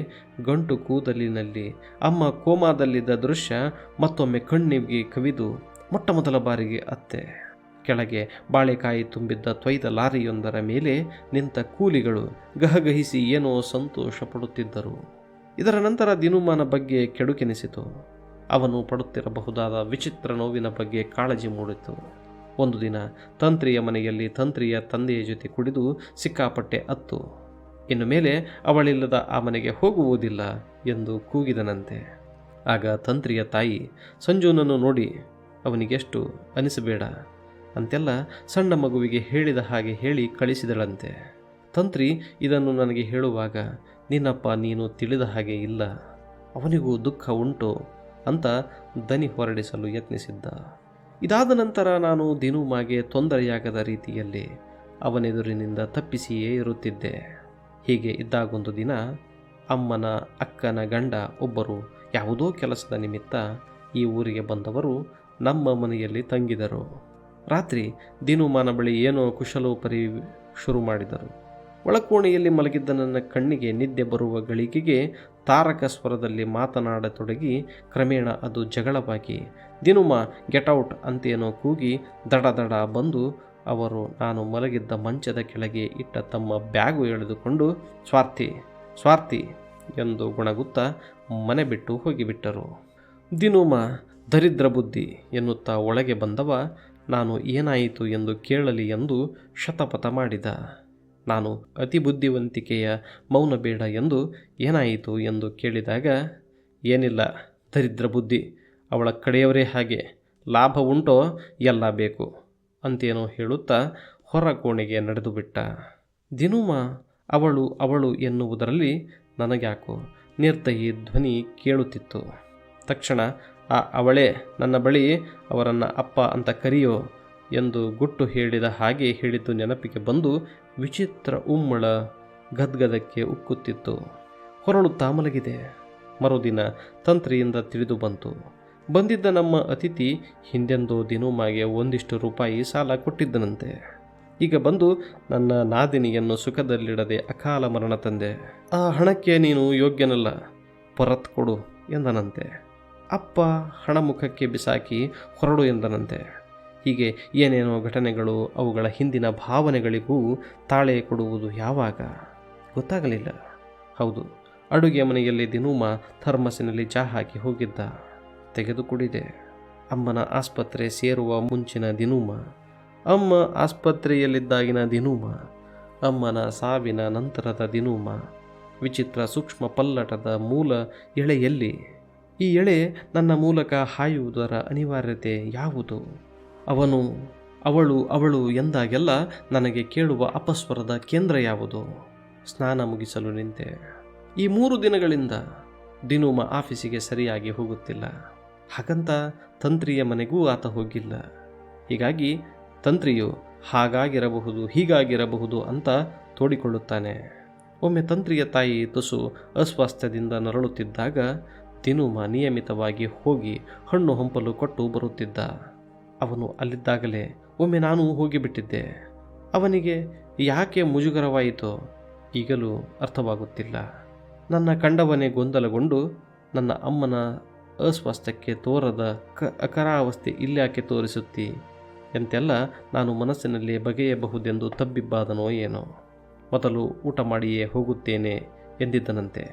ಗಂಟು ಕೂದಲಿನಲ್ಲಿ ಅಮ್ಮ ಕೋಮಾದಲ್ಲಿದ್ದ ದೃಶ್ಯ ಮತ್ತೊಮ್ಮೆ ಕಣ್ಣಿಗೆ ಕವಿದು ಮೊಟ್ಟಮೊದಲ ಬಾರಿಗೆ ಅತ್ತೆ. ಕೆಳಗೆ ಬಾಳೆಕಾಯಿ ತುಂಬಿದ್ದ ತೊಯ್ದ ಲಾರಿಯೊಂದರ ಮೇಲೆ ನಿಂತ ಕೂಲಿಗಳು ಗಹಗಹಿಸಿ ಏನೋ ಸಂತೋಷ ಪಡುತ್ತಿದ್ದರು. ಇದರ ನಂತರ ದಿನೂಮನ ಬಗ್ಗೆ ಕೆಡುಕೆನಿಸಿತು. ಅವನು ಪಡುತ್ತಿರಬಹುದಾದ ವಿಚಿತ್ರ ನೋವಿನ ಬಗ್ಗೆ ಕಾಳಜಿ ಮೂಡಿತು. ಒಂದು ದಿನ ತಂತ್ರಿಯ ಮನೆಯಲ್ಲಿ ತಂತ್ರಿಯ ತಂದೆಯ ಜೊತೆ ಕುಡಿದು ಸಿಕ್ಕಾಪಟ್ಟೆ ಅತ್ತು. ಇನ್ನು ಮೇಲೆ ಅವಳಿಲ್ಲದ ಆ ಮನೆಗೆ ಹೋಗುವುದಿಲ್ಲ ಎಂದು ಕೂಗಿದನಂತೆ. ಆಗ ತಂತ್ರಿಯ ತಾಯಿ ಸಂಜುನನ್ನು ನೋಡಿ ಅವನಿಗೆಷ್ಟು ಅನಿಸಬೇಡ ಅಂತೆಲ್ಲ ಸಣ್ಣ ಮಗುವಿಗೆ ಹೇಳಿದ ಹಾಗೆ ಹೇಳಿ ಕಳಿಸಿದಳಂತೆ. ತಂತ್ರಿ ಇದನ್ನು ನನಗೆ ಹೇಳುವಾಗ, ನಿನ್ನಪ್ಪ ನೀನು ತಿಳಿದ ಹಾಗೆ ಇಲ್ಲ, ಅವನಿಗೂ ದುಃಖ ಉಂಟು ಅಂತ ದನಿ ಹೊರಡಿಸಲು ಯತ್ನಿಸಿದ್ದ. ಇದಾದ ನಂತರ ನಾನು ದಿನೂಮಗೆ ತೊಂದರೆಯಾಗದ ರೀತಿಯಲ್ಲಿ ಅವನೆದುರಿನಿಂದ ತಪ್ಪಿಸಿಯೇ ಇರುತ್ತಿದ್ದೆ. ಹೀಗೆ ಇದ್ದಾಗೊಂದು ದಿನ ಅಮ್ಮನ ಅಕ್ಕನ ಗಂಡ ಒಬ್ಬರು ಯಾವುದೋ ಕೆಲಸದ ನಿಮಿತ್ತ ಈ ಊರಿಗೆ ಬಂದವರು ನಮ್ಮ ಮನೆಯಲ್ಲಿ ತಂಗಿದರು. ರಾತ್ರಿ ದಿನುಮನ ಬಳಿ ಏನೋ ಕುಶಲೋಪರಿ ಶುರು ಮಾಡಿದರು. ಒಳಕೋಣೆಯಲ್ಲಿ ಮಲಗಿದ್ದ ನನ್ನ ಕಣ್ಣಿಗೆ ನಿದ್ದೆ ಬರುವ ಗಳಿಗೆಗೆ ತಾರಕ ಸ್ವರದಲ್ಲಿ ಮಾತನಾಡತೊಡಗಿ ಕ್ರಮೇಣ ಅದು ಜಗಳವಾಗಿ ದಿನುಮ ಗೆಟೌಟ್ ಅಂತೇನೋ ಕೂಗಿ ದಡ ದಡ ಬಂದು ಅವರು ನಾನು ಮಲಗಿದ್ದ ಮಂಚದ ಕೆಳಗೆ ಇಟ್ಟ ತಮ್ಮ ಬ್ಯಾಗು ಎಳೆದುಕೊಂಡು ಸ್ವಾರ್ಥಿ ಸ್ವಾರ್ಥಿ ಎಂದು ಗುಣಗುತ್ತಾ ಮನೆ ಬಿಟ್ಟು ಹೋಗಿಬಿಟ್ಟರು. ದಿನುಮ ದರಿದ್ರ ಬುದ್ಧಿ ಎನ್ನುತ್ತಾ ಒಳಗೆ ಬಂದವ ನಾನು ಏನಾಯಿತು ಎಂದು ಕೇಳಲಿ ಎಂದು ಶತಪಥ ಮಾಡಿದ. ನಾನು ಅತಿ ಬುದ್ಧಿವಂತಿಕೆಯ ಮೌನ ಬೇಡ ಎಂದು ಏನಾಯಿತು ಎಂದು ಕೇಳಿದಾಗ ಏನಿಲ್ಲ, ದರಿದ್ರ ಬುದ್ಧಿ, ಅವಳ ಕಡೆಯವರೇ ಹಾಗೆ, ಲಾಭ ಉಂಟೋ ಎಲ್ಲ ಬೇಕು ಅಂತೇನೋ ಹೇಳುತ್ತಾ ಹೊರ ಕೋಣೆಗೆ ನಡೆದು ಬಿಟ್ಟ. ದಿನುಮ ಅವಳು ಅವಳು ಎನ್ನುವುದರಲ್ಲಿ ನನಗ್ಯಾಕೋ ನಿರ್ದಯಿ ಧ್ವನಿ ಕೇಳುತ್ತಿತ್ತು. ತಕ್ಷಣ ಅವಳೇ ನನ್ನ ಬಳಿ ಅವರನ್ನು ಅಪ್ಪ ಅಂತ ಕರೆಯೋ ಎಂದು ಗುಟ್ಟು ಹೇಳಿದ ಹಾಗೆ ಹೇಳಿದ್ದು ನೆನಪಿಗೆ ಬಂದು ವಿಚಿತ್ರ ಉಮ್ಮಳ ಗದ್ಗದಕ್ಕೆ ಉಕ್ಕುತ್ತಿತ್ತು. ಹೊರಳುತ್ತಾ ಮಲಗಿದೆ. ಮರುದಿನ ತಂತ್ರಿಯಿಂದ ತಿಳಿದು ಬಂತು. ಬಂದಿದ್ದ ನಮ್ಮ ಅತಿಥಿ ಹಿಂದೆಂದೋ ದಿನುಮಗೆ ಒಂದಿಷ್ಟು ರೂಪಾಯಿ ಸಾಲ ಕೊಟ್ಟಿದ್ದನಂತೆ. ಈಗ ಬಂದು ನನ್ನ ನಾದಿನಿಯನ್ನು ಸುಖದಲ್ಲಿಡದೆ ಅಕಾಲ ಮರಣ ತಂದೆ. ಆ ಹಣಕ್ಕೆ ನೀನು ಯೋಗ್ಯನಲ್ಲ, ಪರತ್ ಕೊಡು ಎಂದನಂತೆ. ಅಪ್ಪ ಹಣ ಮುಖಕ್ಕೆ ಬಿಸಾಕಿ ಹೊರಡು ಎಂದನಂತೆ. ಹೀಗೆ ಏನೇನೋ ಘಟನೆಗಳು, ಅವುಗಳ ಹಿಂದಿನ ಭಾವನೆಗಳಿಗೂ ತಾಳೆ ಕೊಡುವುದು ಯಾವಾಗ ಗೊತ್ತಾಗಲಿಲ್ಲ. ಹೌದು, ಅಡುಗೆ ಮನೆಯಲ್ಲಿ ದಿನುಮ ಥರ್ಮಸಿನಲ್ಲಿ ಚಹಾ ಹಾಕಿ ಹೋಗಿದ್ದ. ತೆಗೆದು ಕುಡಿದೆ. ಅಮ್ಮನ ಆಸ್ಪತ್ರೆ ಸೇರುವ ಮುಂಚಿನ ದಿನುಮ, ಅಮ್ಮ ಆಸ್ಪತ್ರೆಯಲ್ಲಿದ್ದಾಗಿನ ದಿನುಮ, ಅಮ್ಮನ ಸಾವಿನ ನಂತರದ ದಿನುಮ. ವಿಚಿತ್ರ ಸೂಕ್ಷ್ಮ ಪಲ್ಲಟದ ಮೂಲ ಎಳೆಯಲ್ಲಿ. ಈ ಎಳೆ ನನ್ನ ಮೂಲಕ ಹಾಯುವುದರ ಅನಿವಾರ್ಯತೆ ಯಾವುದು? ಅವನು ಅವಳು ಅವಳು ಎಂದಾಗೆಲ್ಲ ನನಗೆ ಕೇಳುವ ಅಪಸ್ವರದ ಕೇಂದ್ರ ಯಾವುದು? ಸ್ನಾನ ಮುಗಿಸಲು ನಿಂತೆ. ಈ 3 ದಿನಗಳಿಂದ ದಿನುಮ ಆಫೀಸಿಗೆ ಸರಿಯಾಗಿ ಹೋಗುತ್ತಿಲ್ಲ. ಹಾಗಂತ ತಂತ್ರಿಯ ಮನೆಗೂ ಆತ ಹೋಗಿಲ್ಲ. ಹೀಗಾಗಿ ತಂತ್ರಿಯು ಹಾಗಾಗಿರಬಹುದು ಹೀಗಾಗಿರಬಹುದು ಅಂತ ತೋಡಿಕೊಳ್ಳುತ್ತಾನೆ. ಒಮ್ಮೆ ತಂತ್ರಿಯ ತಾಯಿ ತುಸು ಅಸ್ವಾಸ್ಥ್ಯದಿಂದ ನರಳುತ್ತಿದ್ದಾಗ ದಿನುಮ ನಿಯಮಿತವಾಗಿ ಹೋಗಿ ಹಣ್ಣು ಹಂಪಲು ಕೊಟ್ಟು ಬರುತ್ತಿದ್ದ. ಅವನು ಅಲ್ಲಿದ್ದಾಗಲೇ ಒಮ್ಮೆ ನಾನು ಹೋಗಿಬಿಟ್ಟಿದ್ದೆ. ಅವನಿಗೆ ಯಾಕೆ ಮುಜುಗರವಾಯಿತೋ ಈಗಲೂ ಅರ್ಥವಾಗುತ್ತಿಲ್ಲ. ನನ್ನ ಕಂಡವನೇ ಗೊಂದಲಗೊಂಡು ನನ್ನ ಅಮ್ಮನ ಅಸ್ವಾಸ್ಥ್ಯಕ್ಕೆ ತೋರದ ಅಕರಾವಸ್ಥೆ ಇಲ್ಯಾಕೆ ತೋರಿಸುತ್ತಿ ಎಂತೆಲ್ಲ ನಾನು ಮನಸ್ಸಿನಲ್ಲಿ ಬಗೆಯಬಹುದೆಂದು ತಬ್ಬಿಬ್ಬಾದನೋ ಏನೋ. ಮೊದಲು ಊಟ ಮಾಡಿಯೇ ಹೋಗುತ್ತೇನೆ ಎಂದಿದ್ದನಂತೆ.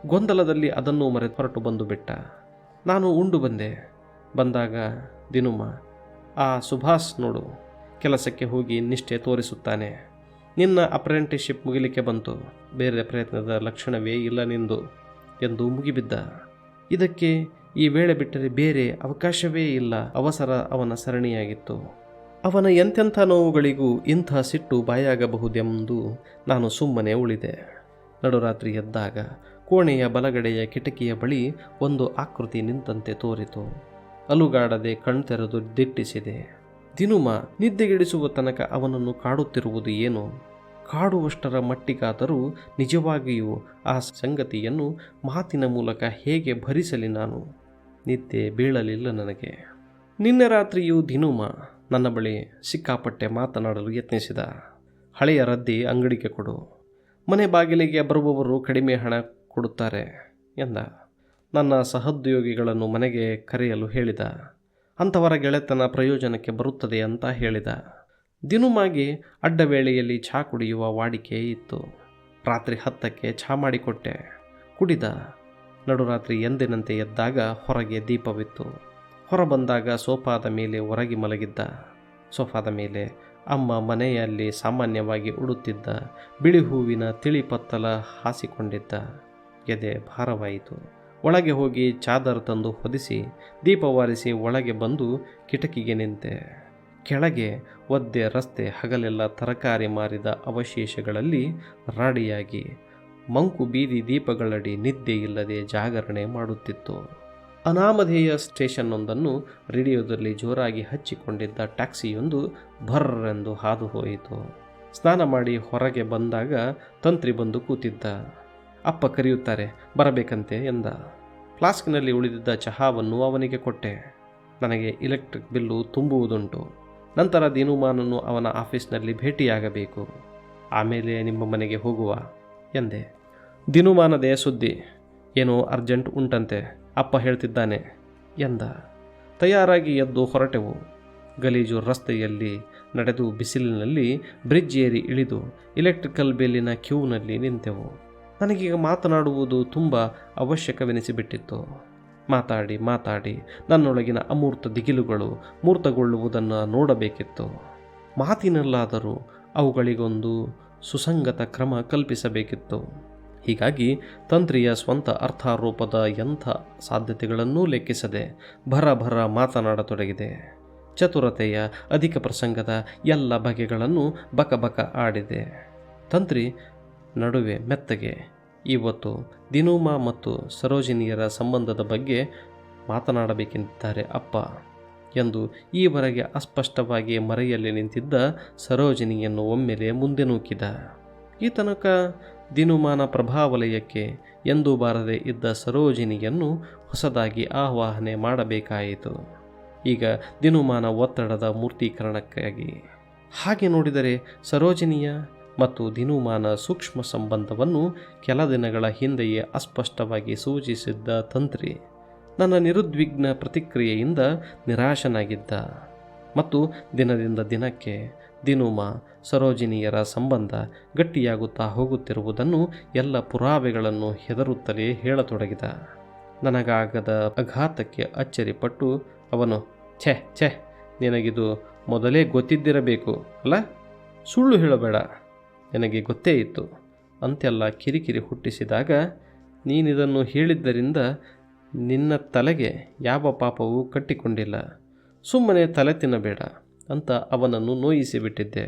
ಗೊಂದಲದಲ್ಲಿ ಅದನ್ನು ಮರೆತು ಹೊರಟು ಬಂದು ಬಿಟ್ಟ. ನಾನು ಉಂಡು ಬಂದೆ. ಬಂದಾಗ ದಿನುಮ, ಆ ಸುಭಾಷ್ ನೋಡು, ಕೆಲಸಕ್ಕೆ ಹೋಗಿ ನಿಷ್ಠೆ ತೋರಿಸುತ್ತಾನೆ. ನಿನ್ನ ಅಪ್ರೆಂಟಿಸ್ಶಿಪ್ ಮುಗಿಲಿಕ್ಕೆ ಬಂತು, ಬೇರೆ ಪ್ರಯತ್ನದ ಲಕ್ಷಣವೇ ಇಲ್ಲ ನಿಂದು ಎಂದು ಮುಗಿಬಿದ್ದ. ಇದಕ್ಕೆ ಈ ವೇಳೆ ಬಿಟ್ಟರೆ ಬೇರೆ ಅವಕಾಶವೇ ಇಲ್ಲ. ಅವಸರ ಅವನ ಸರಣಿಯಾಗಿತ್ತು. ಅವನ ಎಂತೆಂಥ ನೋವುಗಳಿಗೂ ಇಂಥ ಸಿಟ್ಟು ಬಾಯಾಗಬಹುದೆಂದು ನಾನು ಸುಮ್ಮನೆ ಉಳಿದೆ. ನಡುರಾತ್ರಿ ಎದ್ದಾಗ ಕೋಣೆಯ ಬಲಗಡೆಯ ಕಿಟಕಿಯ ಬಳಿ ಒಂದು ಆಕೃತಿ ನಿಂತಂತೆ ತೋರಿತು. ಅಲುಗಾಡದೆ ಕಣ್ತೆರೆದು ದಿಟ್ಟಿಸಿದೆ. ದಿನುಮ ನಿದ್ದೆಗೆಡಿಸುವ ತನಕ ಅವನನ್ನು ಕಾಡುತ್ತಿರುವುದು ಏನು? ಕಾಡುವಷ್ಟರ ಮಟ್ಟಿಗಾದರೂ ನಿಜವಾಗಿಯೂ ಆ ಸಂಗತಿಯನ್ನು ಮಾತಿನ ಮೂಲಕ ಹೇಗೆ ಭರಿಸಲಿ ನಾನು? ನಿದ್ದೆ ಬೀಳಲಿಲ್ಲ ನನಗೆ. ನಿನ್ನೆ ರಾತ್ರಿಯೂ ದಿನುಮ ನನ್ನ ಬಳಿ ಸಿಕ್ಕಾಪಟ್ಟೆ ಮಾತನಾಡಲು ಯತ್ನಿಸಿದ. ಹಳೆಯ ರದ್ದಿ ಅಂಗಡಿಗೆ ಕೊಡು, ಮನೆ ಬಾಗಿಲಿಗೆ ಬರುವವರು ಕಡಿಮೆ ಹಣ ಕೊಡುತ್ತಾರೆ ಎಂದ. ನನ್ನ ಸಹೋದ್ಯೋಗಿಗಳನ್ನು ಮನೆಗೆ ಕರೆಯಲು ಹೇಳಿದ. ಅಂಥವರ ಗೆಳೆತನ ಪ್ರಯೋಜನಕ್ಕೆ ಬರುತ್ತದೆ ಅಂತ ಹೇಳಿದ. ದಿನುಮಾಗೆ ಅಡ್ಡ ವೇಳೆಯಲ್ಲಿ ಚಹಾ ಕುಡಿಯುವ ವಾಡಿಕೆ ಇತ್ತು. ರಾತ್ರಿ 10ಕ್ಕೆ ಚಹಾ ಮಾಡಿಕೊಟ್ಟೆ. ಕುಡಿದ. ನಡುರಾತ್ರಿ ಎಂದಿನಂತೆ ಎದ್ದಾಗ ಹೊರಗೆ ದೀಪವಿತ್ತು. ಹೊರ ಬಂದಾಗ ಸೋಫಾದ ಮೇಲೆ ಒರಗಿ ಮಲಗಿದ್ದ. ಸೋಫಾದ ಮೇಲೆ ಅಮ್ಮ ಮನೆಯಲ್ಲಿ ಸಾಮಾನ್ಯವಾಗಿ ಉಡುತ್ತಿದ್ದ ಬಿಳಿ ಹೂವಿನ ತಿಳಿ ಪತ್ತಲ ಹಾಸಿಕೊಂಡಿದ್ದ. ಎದೆ ಭಾರವಾಯಿತು. ಒಳಗೆ ಹೋಗಿ ಚಾದರ್ ತಂದು ಹೊದಿಸಿ ದೀಪವಾರಿಸಿ ಒಳಗೆ ಬಂದು ಕಿಟಕಿಗೆ ನಿಂತೆ. ಕೆಳಗೆ ಒದ್ದೆ ರಸ್ತೆ ಹಗಲೆಲ್ಲ ತರಕಾರಿ ಮಾರಿದ ಅವಶೇಷಗಳಲ್ಲಿ ರಾಡಿಯಾಗಿ ಮಂಕು ಬೀದಿ ದೀಪಗಳಡಿ ನಿದ್ದೆ ಇಲ್ಲದೆ ಜಾಗರಣೆ ಮಾಡುತ್ತಿತ್ತು. ಅನಾಮಧೇಯ ಸ್ಟೇಷನ್ನೊಂದನ್ನು ರೇಡಿಯೋದಲ್ಲಿ ಜೋರಾಗಿ ಹಚ್ಚಿಕೊಂಡಿದ್ದ ಟ್ಯಾಕ್ಸಿಯೊಂದು ಭರ್ರೆಂದು ಹಾದು ಹೋಯಿತು. ಸ್ನಾನ ಮಾಡಿ ಹೊರಗೆ ಬಂದಾಗ ತಂತ್ರಿ ಬಂದು ಕೂತಿದ್ದ. ಅಪ್ಪ ಕರೆಯುತ್ತಾರೆ, ಬರಬೇಕಂತೆ ಎಂದ. ಫ್ಲಾಸ್ಕ್ನಲ್ಲಿ ಉಳಿದಿದ್ದ ಚಹಾವನ್ನು ಅವನಿಗೆ ಕೊಟ್ಟೆ. ನನಗೆ ಇಲೆಕ್ಟ್ರಿಕ್ ಬಿಲ್ಲು ತುಂಬುವುದುಂಟು. ನಂತರ ದಿನುಮಾನನ್ನು ಅವನ ಆಫೀಸ್ನಲ್ಲಿ ಭೇಟಿಯಾಗಬೇಕು. ಆಮೇಲೆ ನಿಮ್ಮ ಮನೆಗೆ ಹೋಗುವ ಎಂದೆ. ದಿನುಮಾನದೇ ಸುದ್ದಿ, ಏನೋ ಅರ್ಜೆಂಟ್ ಉಂಟಂತೆ, ಅಪ್ಪ ಹೇಳ್ತಿದ್ದಾನೆ ಎಂದ. ತಯಾರಾಗಿ ಎದ್ದು ಹೊರಟೆವು. ಗಲೀಜು ರಸ್ತೆಯಲ್ಲಿ ನಡೆದು ಬಿಸಿಲಿನಲ್ಲಿ ಬ್ರಿಡ್ಜ್ ಏರಿ ಇಳಿದು ಇಲೆಕ್ಟ್ರಿಕಲ್ ಬಿಲ್ಲಿನ ಕ್ಯೂನಲ್ಲಿ ನಿಂತೆವು. ನನಗೀಗ ಮಾತನಾಡುವುದು ತುಂಬ ಅವಶ್ಯಕವೆನಿಸಿಬಿಟ್ಟಿತ್ತು. ಮಾತಾಡಿ ಮಾತಾಡಿ ನನ್ನೊಳಗಿನ ಅಮೂರ್ತ ದಿಗಿಲುಗಳು ಮೂರ್ತಗೊಳ್ಳುವುದನ್ನು ನೋಡಬೇಕಿತ್ತು. ಮಾತಿನಲ್ಲಾದರೂ ಅವುಗಳಿಗೊಂದು ಸುಸಂಗತ ಕ್ರಮ ಕಲ್ಪಿಸಬೇಕಿತ್ತು. ಹೀಗಾಗಿ ತಂತ್ರಿಯ ಸ್ವಂತ ಅರ್ಥಾರೋಪದ ಎಂಥ ಸಾಧ್ಯತೆಗಳನ್ನೂ ಲೆಕ್ಕಿಸದೆ ಭರ ಮಾತನಾಡತೊಡಗಿದೆ. ಚತುರತೆಯ ಅಧಿಕ ಪ್ರಸಂಗದ ಎಲ್ಲ ಬಗೆಗಳನ್ನು ಬಕ ಆಡಿದೆ. ತಂತ್ರಿ ನಡುವೆ ಮೆತ್ತಗೆ, ಇವತ್ತು ದಿನುಮಾ ಮತ್ತು ಸರೋಜಿನಿಯರ ಸಂಬಂಧದ ಬಗ್ಗೆ ಮಾತನಾಡಬೇಕೆಂದಿದ್ದಾರೆ ಅಪ್ಪ ಎಂದು ಈವರೆಗೆ ಅಸ್ಪಷ್ಟವಾಗಿ ಮರೆಯಲ್ಲಿ ನಿಂತಿದ್ದ ಸರೋಜಿನಿಯನ್ನು ಒಮ್ಮೆಲೆ ಮುಂದೆ ನೂಕಿದ. ಈ ತನಕ ದಿನುಮಾನ ಪ್ರಭಾವಲಯಕ್ಕೆ ಎಂದೂ ಬಾರದೆ ಇದ್ದ ಸರೋಜಿನಿಯನ್ನು ಹೊಸದಾಗಿ ಆವಾಹನೆ ಮಾಡಬೇಕಾಯಿತು. ಈಗ ದಿನುಮಾನ ಒತ್ತಡದ ಮೂರ್ತೀಕರಣಕ್ಕಾಗಿ. ಹಾಗೆ ನೋಡಿದರೆ ಸರೋಜಿನಿಯ ಮತ್ತು ದಿನುಮಾನ ಸೂಕ್ಷ್ಮ ಸಂಬಂಧವನ್ನು ಕೆಲ ದಿನಗಳ ಹಿಂದೆಯೇ ಅಸ್ಪಷ್ಟವಾಗಿ ಸೂಚಿಸಿದ್ದ ತಂತ್ರಿ ನನ್ನ ನಿರುದ್ವಿಗ್ನ ಪ್ರತಿಕ್ರಿಯೆಯಿಂದ ನಿರಾಶನಾಗಿದ್ದ. ಮತ್ತು ದಿನದಿಂದ ದಿನಕ್ಕೆ ದಿನುಮಾ ಸರೋಜಿನಿಯರ ಸಂಬಂಧ ಗಟ್ಟಿಯಾಗುತ್ತಾ ಹೋಗುತ್ತಿರುವುದನ್ನು ಎಲ್ಲ ಪುರಾವೆಗಳನ್ನು ಹೆದರುತ್ತಲೇ ಹೇಳತೊಡಗಿದ. ನನಗಾಗದ ಅಘಾತಕ್ಕೆ ಅಚ್ಚರಿಪಟ್ಟು ಅವನು, ಛೆ ನಿನಗಿದು ಮೊದಲೇ ಗೊತ್ತಿದ್ದಿರಬೇಕು ಅಲ್ಲ, ಸುಳ್ಳು ಹೇಳಬೇಡ, ನನಗೆ ಗೊತ್ತೇ ಇತ್ತು ಅಂತೆಲ್ಲ ಕಿರಿಕಿರಿ ಹುಟ್ಟಿಸಿದಾಗ, ನೀನಿದನ್ನು ಹೇಳಿದ್ದರಿಂದ ನಿನ್ನ ತಲೆಗೆ ಯಾವ ಪಾಪವೂ ಕಟ್ಟಿಕೊಂಡಿಲ್ಲ, ಸುಮ್ಮನೆ ತಲೆ ತಿನ್ನಬೇಡ ಅಂತ ಅವನನ್ನು ನೋಯಿಸಿಬಿಟ್ಟಿದ್ದೆ.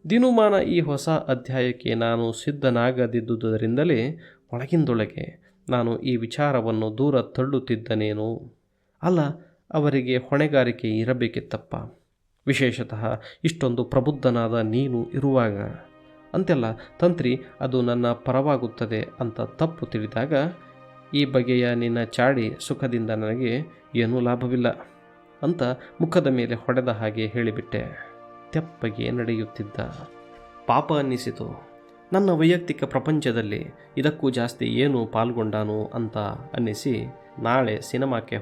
ದಿನುಮಾನ ಈ ಹೊಸ ಅಧ್ಯಾಯಕ್ಕೆ ನಾನು ಸಿದ್ಧನಾಗದಿದ್ದುದರಿಂದಲೇ ಒಳಗಿಂದೊಳಗೆ ನಾನು ಈ ವಿಚಾರವನ್ನು ದೂರ ತಳ್ಳುತ್ತಿದ್ದನೇನೋ. ಅಲ್ಲ, ಅವರಿಗೆ ಹೊಣೆಗಾರಿಕೆ ಇರಬೇಕಿತ್ತಪ್ಪ, ವಿಶೇಷತಃ ಇಷ್ಟೊಂದು ಪ್ರಬುದ್ಧನಾದ ನೀನು ಇರುವಾಗ ಅಂತೆಲ್ಲ. ತಂತ್ರಿ ಅದು ನನ್ನ ಪರವಾಗುತ್ತದೆ ಅಂತ ತಪ್ಪು ತಿಳಿದಾಗ, ಈ ಬಗೆಯ ನಿನ್ನ ಚಾಡಿ ಸುಖದಿಂದ ನನಗೆ ಏನೂ ಲಾಭವಿಲ್ಲ ಅಂತ ಮುಖದ ಮೇಲೆ ಹೊಡೆದ ಹಾಗೆ ಹೇಳಿಬಿಟ್ಟೆ. ತೆಪ್ಪಗೆ ನಡೆಯುತ್ತಿದ್ದ. ಪಾಪ ಅನ್ನಿಸಿತು. ನನ್ನ ವೈಯಕ್ತಿಕ ಪ್ರಪಂಚದಲ್ಲಿ ಇದಕ್ಕೂ ಜಾಸ್ತಿ ಏನು ಪಾಲ್ಗೊಂಡಾನು ಅಂತ ಅನ್ನಿಸಿ, ನಾಳೆ ಸಿನಿಮಾಕ್ಕೆ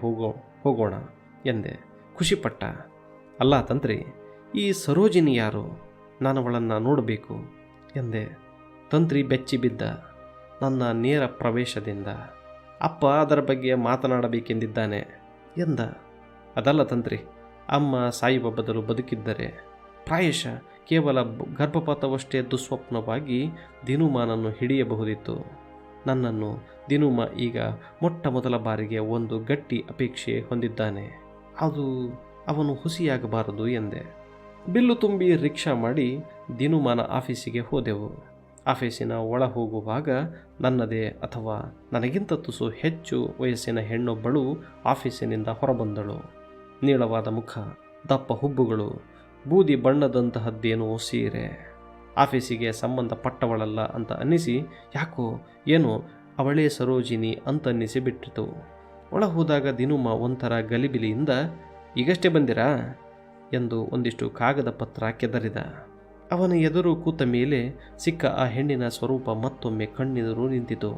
ಹೋಗೋಣ ಎಂದೆ. ಖುಷಿಪಟ್ಟ. ಅಲ್ಲ ತಂತ್ರಿ, ಈ ಸರೋಜಿನಿ ಯಾರು? ನಾನು ಅವಳನ್ನು ನೋಡಬೇಕು ಎಂದೆ. ತಂತ್ರಿ ಬೆಚ್ಚಿ ಬಿದ್ದ ನನ್ನ ನೇರ ಪ್ರವೇಶದಿಂದ. ಅಪ್ಪ ಅದರ ಬಗ್ಗೆ ಮಾತನಾಡಬೇಕೆಂದಿದ್ದಾನೆ ಎಂದ. ಅದಲ್ಲ ತಂತ್ರಿ, ಅಮ್ಮ ಸಾಯುವ ಬದಲು ಬದುಕಿದ್ದರೆ ಪ್ರಾಯಶಃ ಕೇವಲ ಗರ್ಭಪಾತವಷ್ಟೇ ದುಸ್ವಪ್ನವಾಗಿ ದಿನುಮಾನನ್ನು ಹಿಡಿಯಬಹುದಿತ್ತು. ನನ್ನನ್ನು ದಿನುಮ ಈಗ ಮೊಟ್ಟ ಮೊದಲ ಬಾರಿಗೆ ಒಂದು ಗಟ್ಟಿ ಅಪೇಕ್ಷೆ ಹೊಂದಿದ್ದಾನೆ. ಅದು ಅವನು ಹುಸಿಯಾಗಬಾರದು ಎಂದೆ. ಬಿಲ್ಲು ತುಂಬಿ ರಿಕ್ಷಾ ಮಾಡಿ ದಿನುಮಾನ ಆಫೀಸಿಗೆ ಹೋದೆವು. ಆಫೀಸಿನ ಒಳ ಹೋಗುವಾಗ ನನ್ನದೇ ಅಥವಾ ನನಗಿಂತ ತುಸು ಹೆಚ್ಚು ವಯಸ್ಸಿನ ಹೆಣ್ಣೊಬ್ಬಳು ಆಫೀಸಿನಿಂದ ಹೊರಬಂದಳು. ನೀಳವಾದ ಮುಖ, ದಪ್ಪ ಹುಬ್ಬುಗಳು, ಬೂದಿ ಬಣ್ಣದಂತಹದ್ದೇನೋ ಸೀರೆ. ಆಫೀಸಿಗೆ ಸಂಬಂಧಪಟ್ಟವಳಲ್ಲ ಅಂತ ಅನ್ನಿಸಿ ಯಾಕೋ ಏನೋ ಅವಳೇ ಸರೋಜಿನಿ ಅಂತನ್ನಿಸಿ ಬಿಟ್ಟಿತು. ಒಳ ಹೋದಾಗ ದಿನುಮ ಒಂಥರ ಗಲಿಬಿಲಿಯಿಂದ, ಈಗಷ್ಟೇ ಬಂದಿರಾ ಎಂದು ಒಂದಿಷ್ಟು ಕಾಗದ ಪತ್ರ ಕೆದರಿದ. ಅವನ ಎದುರು ಕೂತ ಮೇಲೆ ಸಿಕ್ಕ ಆ ಹೆಣ್ಣಿನ ಸ್ವರೂಪ ಮತ್ತೊಮ್ಮೆ ಕಣ್ಣೆದುರು ನಿಂತಿತು.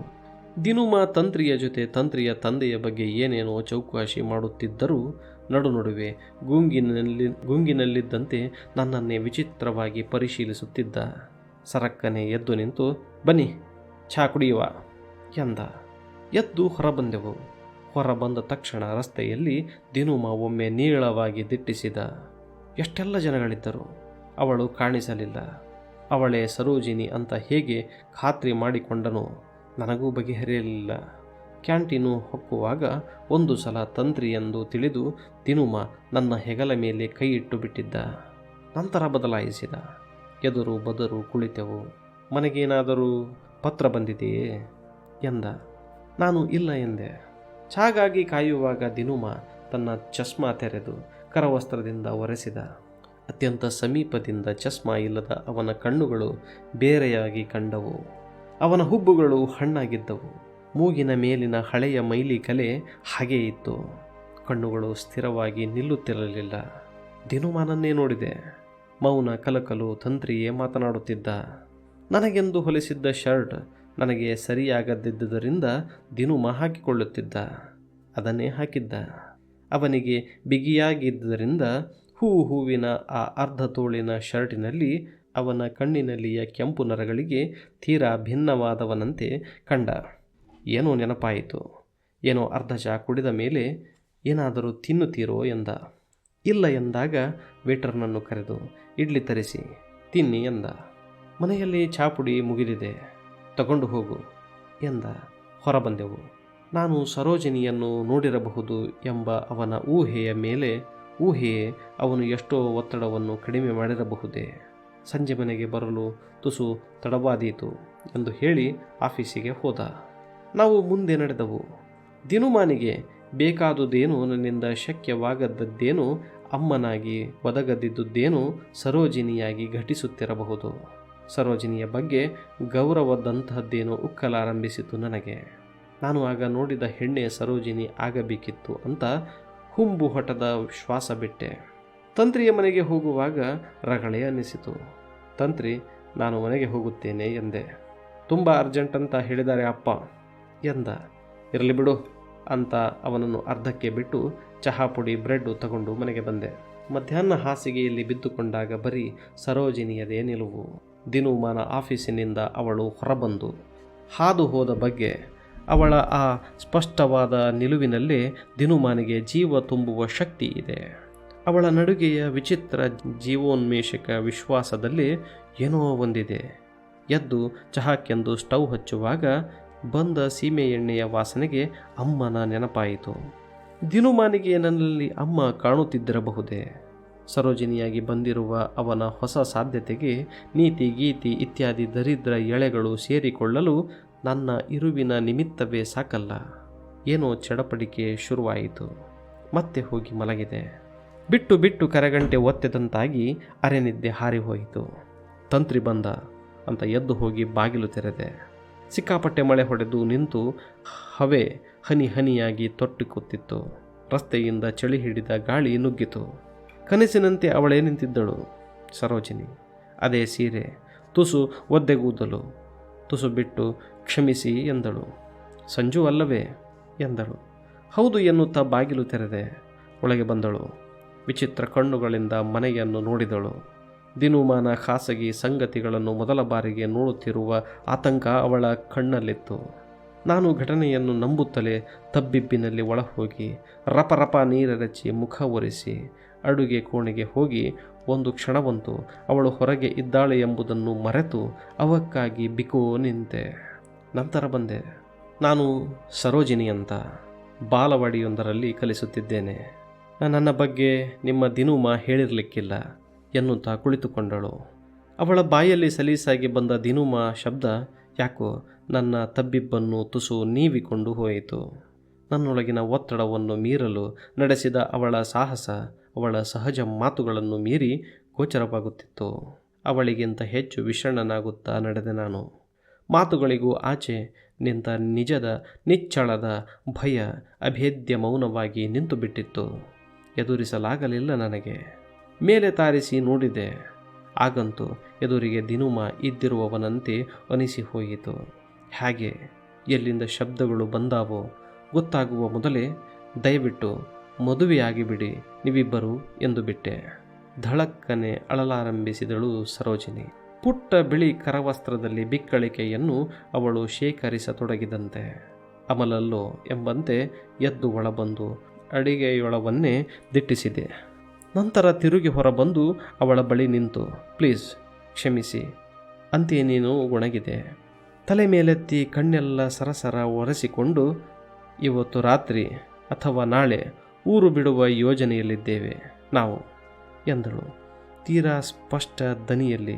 ದಿನುಮ ತಂತ್ರಿಯ ಜೊತೆ ತಂತ್ರಿಯ ತಂದೆಯ ಬಗ್ಗೆ ಏನೇನೋ ಚೌಕಾಶಿ ಮಾಡುತ್ತಿದ್ದರೂ ನಡುವೆ ಗುಂಗಿನಲ್ಲಿದ್ದಂತೆ ನನ್ನನ್ನೇ ವಿಚಿತ್ರವಾಗಿ ಪರಿಶೀಲಿಸುತ್ತಿದ್ದ. ಸರಕ್ಕನೆ ಎದ್ದು ನಿಂತು, ಬನ್ನಿ ಚಹಾ ಕುಡಿಯುವ ಎಂದ. ಎದ್ದು ಹೊರಬಂದೆವು. ಹೊರಬಂದ ತಕ್ಷಣ ರಸ್ತೆಯಲ್ಲಿ ದಿನುಮ ಒಮ್ಮೆ ನೀಳವಾಗಿ ದಿಟ್ಟಿಸಿದ. ಎಷ್ಟೆಲ್ಲ ಜನಗಳಿದ್ದರು, ಅವಳು ಕಾಣಿಸಲಿಲ್ಲ. ಅವಳೇ ಸರೋಜಿನಿ ಅಂತ ಹೇಗೆ ಖಾತ್ರಿ ಮಾಡಿಕೊಂಡನೋ ನನಗೂ ಬಗೆಹರಿಯಲಿಲ್ಲ. ಕ್ಯಾಂಟೀನು ಹೊಕ್ಕುವಾಗ ಒಂದು ಸಲ ತಂತ್ರಿ ಎಂದು ತಿಳಿದು ದಿನುಮ ನನ್ನ ಹೆಗಲ ಮೇಲೆ ಕೈ ಇಟ್ಟು ಬಿಟ್ಟಿದ್ದ. ನಂತರ ಬದಲಾಯಿಸಿದ. ಎದುರು ಬದರು ಕುಳಿತೆವು. ಮನೆಗೇನಾದರೂ ಪತ್ರ ಬಂದಿದೆಯೇ ಎಂದ. ನಾನು ಇಲ್ಲ ಎಂದೆ. ಚಾಗಾಗಿ ಕಾಯುವಾಗ ದಿನುಮ ತನ್ನ ಚಸ್ಮಾ ತೆರೆದು ಕರವಸ್ತ್ರದಿಂದ ಒರೆಸಿದ. ಅತ್ಯಂತ ಸಮೀಪದಿಂದ ಚಸ್ಮಾ ಇಲ್ಲದ ಅವನ ಕಣ್ಣುಗಳು ಬೇರೆಯಾಗಿ ಕಂಡವು. ಅವನ ಹುಬ್ಬುಗಳು ಹಣ್ಣಾಗಿದ್ದವು. ಮೂಗಿನ ಮೇಲಿನ ಹಳೆಯ ಮೈಲಿ ಕಲೆ ಹಾಗೇ ಇತ್ತು. ಕಣ್ಣುಗಳು ಸ್ಥಿರವಾಗಿ ನಿಲ್ಲುತ್ತಿರಲಿಲ್ಲ. ದಿನುಮಾನನ್ನೇ ನೋಡಿದೆ. ಮೌನ ಕಲಕಲು ತಂತ್ರಿಯೇ ಮಾತನಾಡುತ್ತಿದ್ದ. ನನಗೆಂದು ಹೊಲಿಸಿದ್ದ ಶರ್ಟ್ ನನಗೆ ಸರಿಯಾಗದಿದ್ದುದರಿಂದ ದಿನುಮ ಹಾಕಿಕೊಳ್ಳುತ್ತಿದ್ದ. ಅದನ್ನೇ ಹಾಕಿದ್ದ. ಅವನಿಗೆ ಬಿಗಿಯಾಗಿದ್ದರಿಂದ ಹೂವಿನ ಆ ಅರ್ಧ ತೋಳಿನ ಶರ್ಟಿನಲ್ಲಿ ಅವನ ಕಣ್ಣಿನಲ್ಲಿಯ ಕೆಂಪು ನರಗಳಿಗೆ ತೀರಾ ಭಿನ್ನವಾದವನಂತೆ ಕಂಡ. ಏನೋ ನೆನಪಾಯಿತು. ಏನೋ ಅರ್ಧ ಚಾ ಕುಡಿದ ಮೇಲೆ ಏನಾದರೂ ತಿನ್ನುತ್ತೀರೋ ಎಂದ. ಇಲ್ಲ ಎಂದಾಗ ವೇಟರ್ನನ್ನು ಕರೆದು ಇಡ್ಲಿ ತರಿಸಿ ತಿನ್ನಿ ಎಂದ. ಮನೆಯಲ್ಲಿ ಚಾಪುಡಿ ಮುಗಿದಿದೆ, ತಗೊಂಡು ಹೋಗು ಎಂದ. ಹೊರಬಂದೆವು. ನಾನು ಸರೋಜಿನಿಯನ್ನು ನೋಡಿರಬಹುದು ಎಂಬ ಅವನ ಊಹೆಯೇ ಅವನು ಎಷ್ಟೋ ಒತ್ತಡವನ್ನು ಕಡಿಮೆ ಮಾಡಿರಬಹುದೇ. ಸಂಜೆ ಮನೆಗೆ ಬರಲು ತುಸು ತಡವಾದೀತು ಎಂದು ಹೇಳಿ ಆಫೀಸಿಗೆ ಹೋದ. ನಾವು ಮುಂದೆ ನಡೆದವು. ದಿನುಮಾನಿಗೆ ಬೇಕಾದುದೇನು ನನ್ನಿಂದ ಶಕ್ಯವಾಗದ್ದದ್ದೇನು ಅಮ್ಮನಾಗಿ ಒದಗದಿದ್ದುದೇನು ಸರೋಜಿನಿಯಾಗಿ ಘಟಿಸುತ್ತಿರಬಹುದು. ಸರೋಜಿನಿಯ ಬಗ್ಗೆ ಗೌರವದಂತಹದ್ದೇನೋ ಉಕ್ಕಲಾರಂಭಿಸಿತು ನನಗೆ. ನಾನು ಆಗ ನೋಡಿದ ಹೆಣ್ಣೆ ಸರೋಜಿನಿ ಆಗಬೇಕಿತ್ತು ಅಂತ ಹುಂಬು ಹೊಟ್ಟದ ಶ್ವಾಸ ಬಿಟ್ಟೆ. ತಂತ್ರಿಯ ಮನೆಗೆ ಹೋಗುವಾಗ ರಗಳೆ ಅನ್ನಿಸಿತು. ತಂತ್ರಿ, ನಾನು ಮನೆಗೆ ಹೋಗುತ್ತೇನೆ ಎಂದೆ. ತುಂಬ ಅರ್ಜೆಂಟ್ ಅಂತ ಹೇಳಿದ್ದಾರೆ ಅಪ್ಪ ಎಂದ. ಇರಲಿ ಬಿಡು ಅಂತ ಅವನನ್ನು ಅರ್ಧಕ್ಕೆ ಬಿಟ್ಟು ಚಹಾ ಪುಡಿ ಬ್ರೆಡ್ಡು ತಗೊಂಡು ಮನೆಗೆ ಬಂದೆ. ಮಧ್ಯಾಹ್ನ ಹಾಸಿಗೆಯಲ್ಲಿ ಬಿದ್ದುಕೊಂಡಾಗ ಬರೀ ಸರೋಜಿನಿಯದೇ ನಿಲುವು. ದಿನುಮಾನ ಆಫೀಸಿನಿಂದ ಅವಳು ಹೊರಬಂದು ಹಾದು ಹೋದ ಬಗ್ಗೆ ಅವಳ ಆ ಸ್ಪಷ್ಟವಾದ ನಿಲುವಿನಲ್ಲೇ ದಿನುಮಾನಿಗೆ ಜೀವ ತುಂಬುವ ಶಕ್ತಿ ಇದೆ. ಅವಳ ನಡುಗೆಯ ವಿಚಿತ್ರ ಜೀವೋನ್ಮೇಷಕ ವಿಶ್ವಾಸದಲ್ಲಿ ಏನೋ ಒಂದಿದೆ. ಎದ್ದು ಚಹಾಕ್ಕೆಂದು ಸ್ಟವ್ ಹಚ್ಚುವಾಗ ಬಂದ ಸೀಮೆ ಎಣ್ಣೆಯ ವಾಸನೆಗೆ ಅಮ್ಮನ ನೆನಪಾಯಿತು. ದಿನುಮಾನಿಗೆ ನನ್ನಲ್ಲಿ ಅಮ್ಮ ಕಾಣುತ್ತಿದ್ದಿರಬಹುದೇ. ಸರೋಜಿನಿಯಾಗಿ ಬಂದಿರುವ ಅವನ ಹೊಸ ಸಾಧ್ಯತೆಗೆ ನೀತಿ ಗೀತಿ ಇತ್ಯಾದಿ ದರಿದ್ರ ಎಳೆಗಳು ಸೇರಿಕೊಳ್ಳಲು ನನ್ನ ಇರುವಿನ ನಿಮಿತ್ತವೇ ಸಾಕಲ್ಲ. ಏನೋ ಚಡಪಡಿಕೆ ಶುರುವಾಯಿತು. ಮತ್ತೆ ಹೋಗಿ ಮಲಗಿದೆ. ಬಿಟ್ಟು ಬಿಟ್ಟು ಕರೆಗಂಟೆ ಒತ್ತೆದಂತಾಗಿ ಅರೆನಿದ್ದೆ ಹಾರಿಹೋಯಿತು. ತಂತ್ರಿ ಬಂದ ಅಂತ ಎದ್ದು ಹೋಗಿ ಬಾಗಿಲು ತೆರೆದೆ. ಸಿಕ್ಕಾಪಟ್ಟೆ ಮಳೆ ಹೊಡೆದು ನಿಂತು ಹವೆ ಹನಿ ಹನಿಯಾಗಿ ತೊಟ್ಟಿಕೊತ್ತಿತ್ತು. ರಸ್ತೆಯಿಂದ ಚಳಿ ಹಿಡಿದ ಗಾಳಿ ನುಗ್ಗಿತು. ಕನಸಿನಂತೆ ಅವಳೇ ನಿಂತಿದ್ದಳು ಸರೋಜಿನಿ. ಅದೇ ಸೀರೆ, ತುಸು ಒದ್ದೆಗೂದಲು. ತುಸು ಬಿಟ್ಟು ಕ್ಷಮಿಸಿ ಎಂದಳು. ಸಂಜು ಅಲ್ಲವೇ ಎಂದಳು. ಹೌದು ಎನ್ನುತ್ತಾ ಬಾಗಿಲು ತೆರೆದೆ. ಒಳಗೆ ಬಂದಳು. ವಿಚಿತ್ರ ಕಣ್ಣುಗಳಿಂದ ಮನೆಯನ್ನು ನೋಡಿದಳು. ದಿನುಮಾನ ಖಾಸಗಿ ಸಂಗತಿಗಳನ್ನು ಮೊದಲ ಬಾರಿಗೆ ನೋಡುತ್ತಿರುವ ಆತಂಕ ಅವಳ ಕಣ್ಣಲ್ಲಿತ್ತು. ನಾನು ಘಟನೆಯನ್ನು ನಂಬುತ್ತಲೇ ತಬ್ಬಿಬ್ಬಿನಲ್ಲಿ ಒಳಹೋಗಿ ರಪರಪ ನೀರೆರಚಿ ಮುಖ ಒರೆಸಿ ಅಡುಗೆ ಕೋಣೆಗೆ ಹೋಗಿ ಒಂದು ಕ್ಷಣವಂತೂ ಅವಳು ಹೊರಗೆ ಇದ್ದಾಳೆ ಎಂಬುದನ್ನು ಮರೆತು ಅವಕ್ಕಾಗಿ ಬಿಕೋ ನಿಂತೆ. ನಂತರ ಬಂದೆ. ನಾನು ಸರೋಜಿನಿ ಅಂತ ಬಾಲವಾಡಿಯೊಂದರಲ್ಲಿ ಕಲಿಸುತ್ತಿದ್ದೇನೆ. ನನ್ನ ಬಗ್ಗೆ ನಿಮ್ಮ ದಿನುಮ ಹೇಳಿರಲಿಕ್ಕಿಲ್ಲ ಎನ್ನುತ್ತಾ ಕುಳಿತುಕೊಂಡಳು. ಅವಳ ಬಾಯಲ್ಲಿ ಸಲೀಸಾಗಿ ಬಂದ ದಿನುಮ ಶಬ್ದ ಯಾಕೋ ನನ್ನ ತಬ್ಬಿಬ್ಬನ್ನು ತುಸು ನೀವಿಕೊಂಡು ಹೋಯಿತು. ನನ್ನೊಳಗಿನ ಒತ್ತಡವನ್ನು ಮೀರಲು ನಡೆಸಿದ ಅವಳ ಸಾಹಸ, ಅವಳ ಸಹಜ ಮಾತುಗಳನ್ನು ಮೀರಿ ಗೋಚರವಾಗುತ್ತಿತ್ತು. ಅವಳಿಗಿಂತ ಹೆಚ್ಚು ವಿಷಣ್ಣನಾಗುತ್ತಾ ನಡೆದೆ ನಾನು. ಮಾತುಗಳಿಗೂ ಆಚೆ ನಿಂತ ನಿಜದ ನಿಚ್ಚಳದ ಭಯ ಅಭೇದ್ಯ ಮೌನವಾಗಿ ನಿಂತು ಬಿಟ್ಟಿತ್ತು. ಎದುರಿಸಲಾಗಲಿಲ್ಲ ನನಗೆ. ಮೇಲೆ ತಾರಿಸಿ ನೋಡಿದೆ. ಆಗಂತೂ ಎದುರಿಗೆ ದಿನುಮ ಇದ್ದಿರುವವನಂತೆ ಅನಿಸಿ ಹೋಯಿತು. ಹಾಗೆ ಎಲ್ಲಿಂದ ಶಬ್ದಗಳು ಬಂದಾವೋ ಗೊತ್ತಾಗುವ ಮೊದಲೇ ದಯವಿಟ್ಟು ಮದುವೆಯಾಗಿಬಿಡಿ ನೀವಿಬ್ಬರು ಎಂದು ಬಿಟ್ಟೆ. ಧಳಕ್ಕನೆ ಅಳಲಾರಂಭಿಸಿದಳು ಸರೋಜಿನಿ. ಪುಟ್ಟ ಬಿಳಿ ಕರವಸ್ತ್ರದಲ್ಲಿ ಬಿಕ್ಕಳಿಕೆಯನ್ನು ಅವಳು ಶೇಖರಿಸತೊಡಗಿದಂತೆ. ಅಮಲಲ್ಲೋ ಎಂಬಂತೆ ಎದ್ದು ಒಳಬಂದು ಅಡಿಗೆಯೊಳವನ್ನೇ ದಿಟ್ಟಿಸಿದೆ. ನಂತರ ತಿರುಗಿ ಹೊರಬಂದು ಅವಳ ಬಳಿ ನಿಂತು ಪ್ಲೀಸ್ ಕ್ಷಮಿಸಿ ಅಂತೆ ನೀನು ಗೊಣಗಿದೆ. ತಲೆ ಮೇಲೆತ್ತಿ ಕಣ್ಣೆಲ್ಲ ಸರಸರ ಒರೆಸಿಕೊಂಡು ಇವತ್ತು ರಾತ್ರಿ ಅಥವಾ ನಾಳೆ ಊರು ಬಿಡುವ ಯೋಜನೆಯಲ್ಲಿದ್ದೇವೆ ನಾವು ಎಂದಳು ತೀರಾ ಸ್ಪಷ್ಟ ದನಿಯಲ್ಲಿ.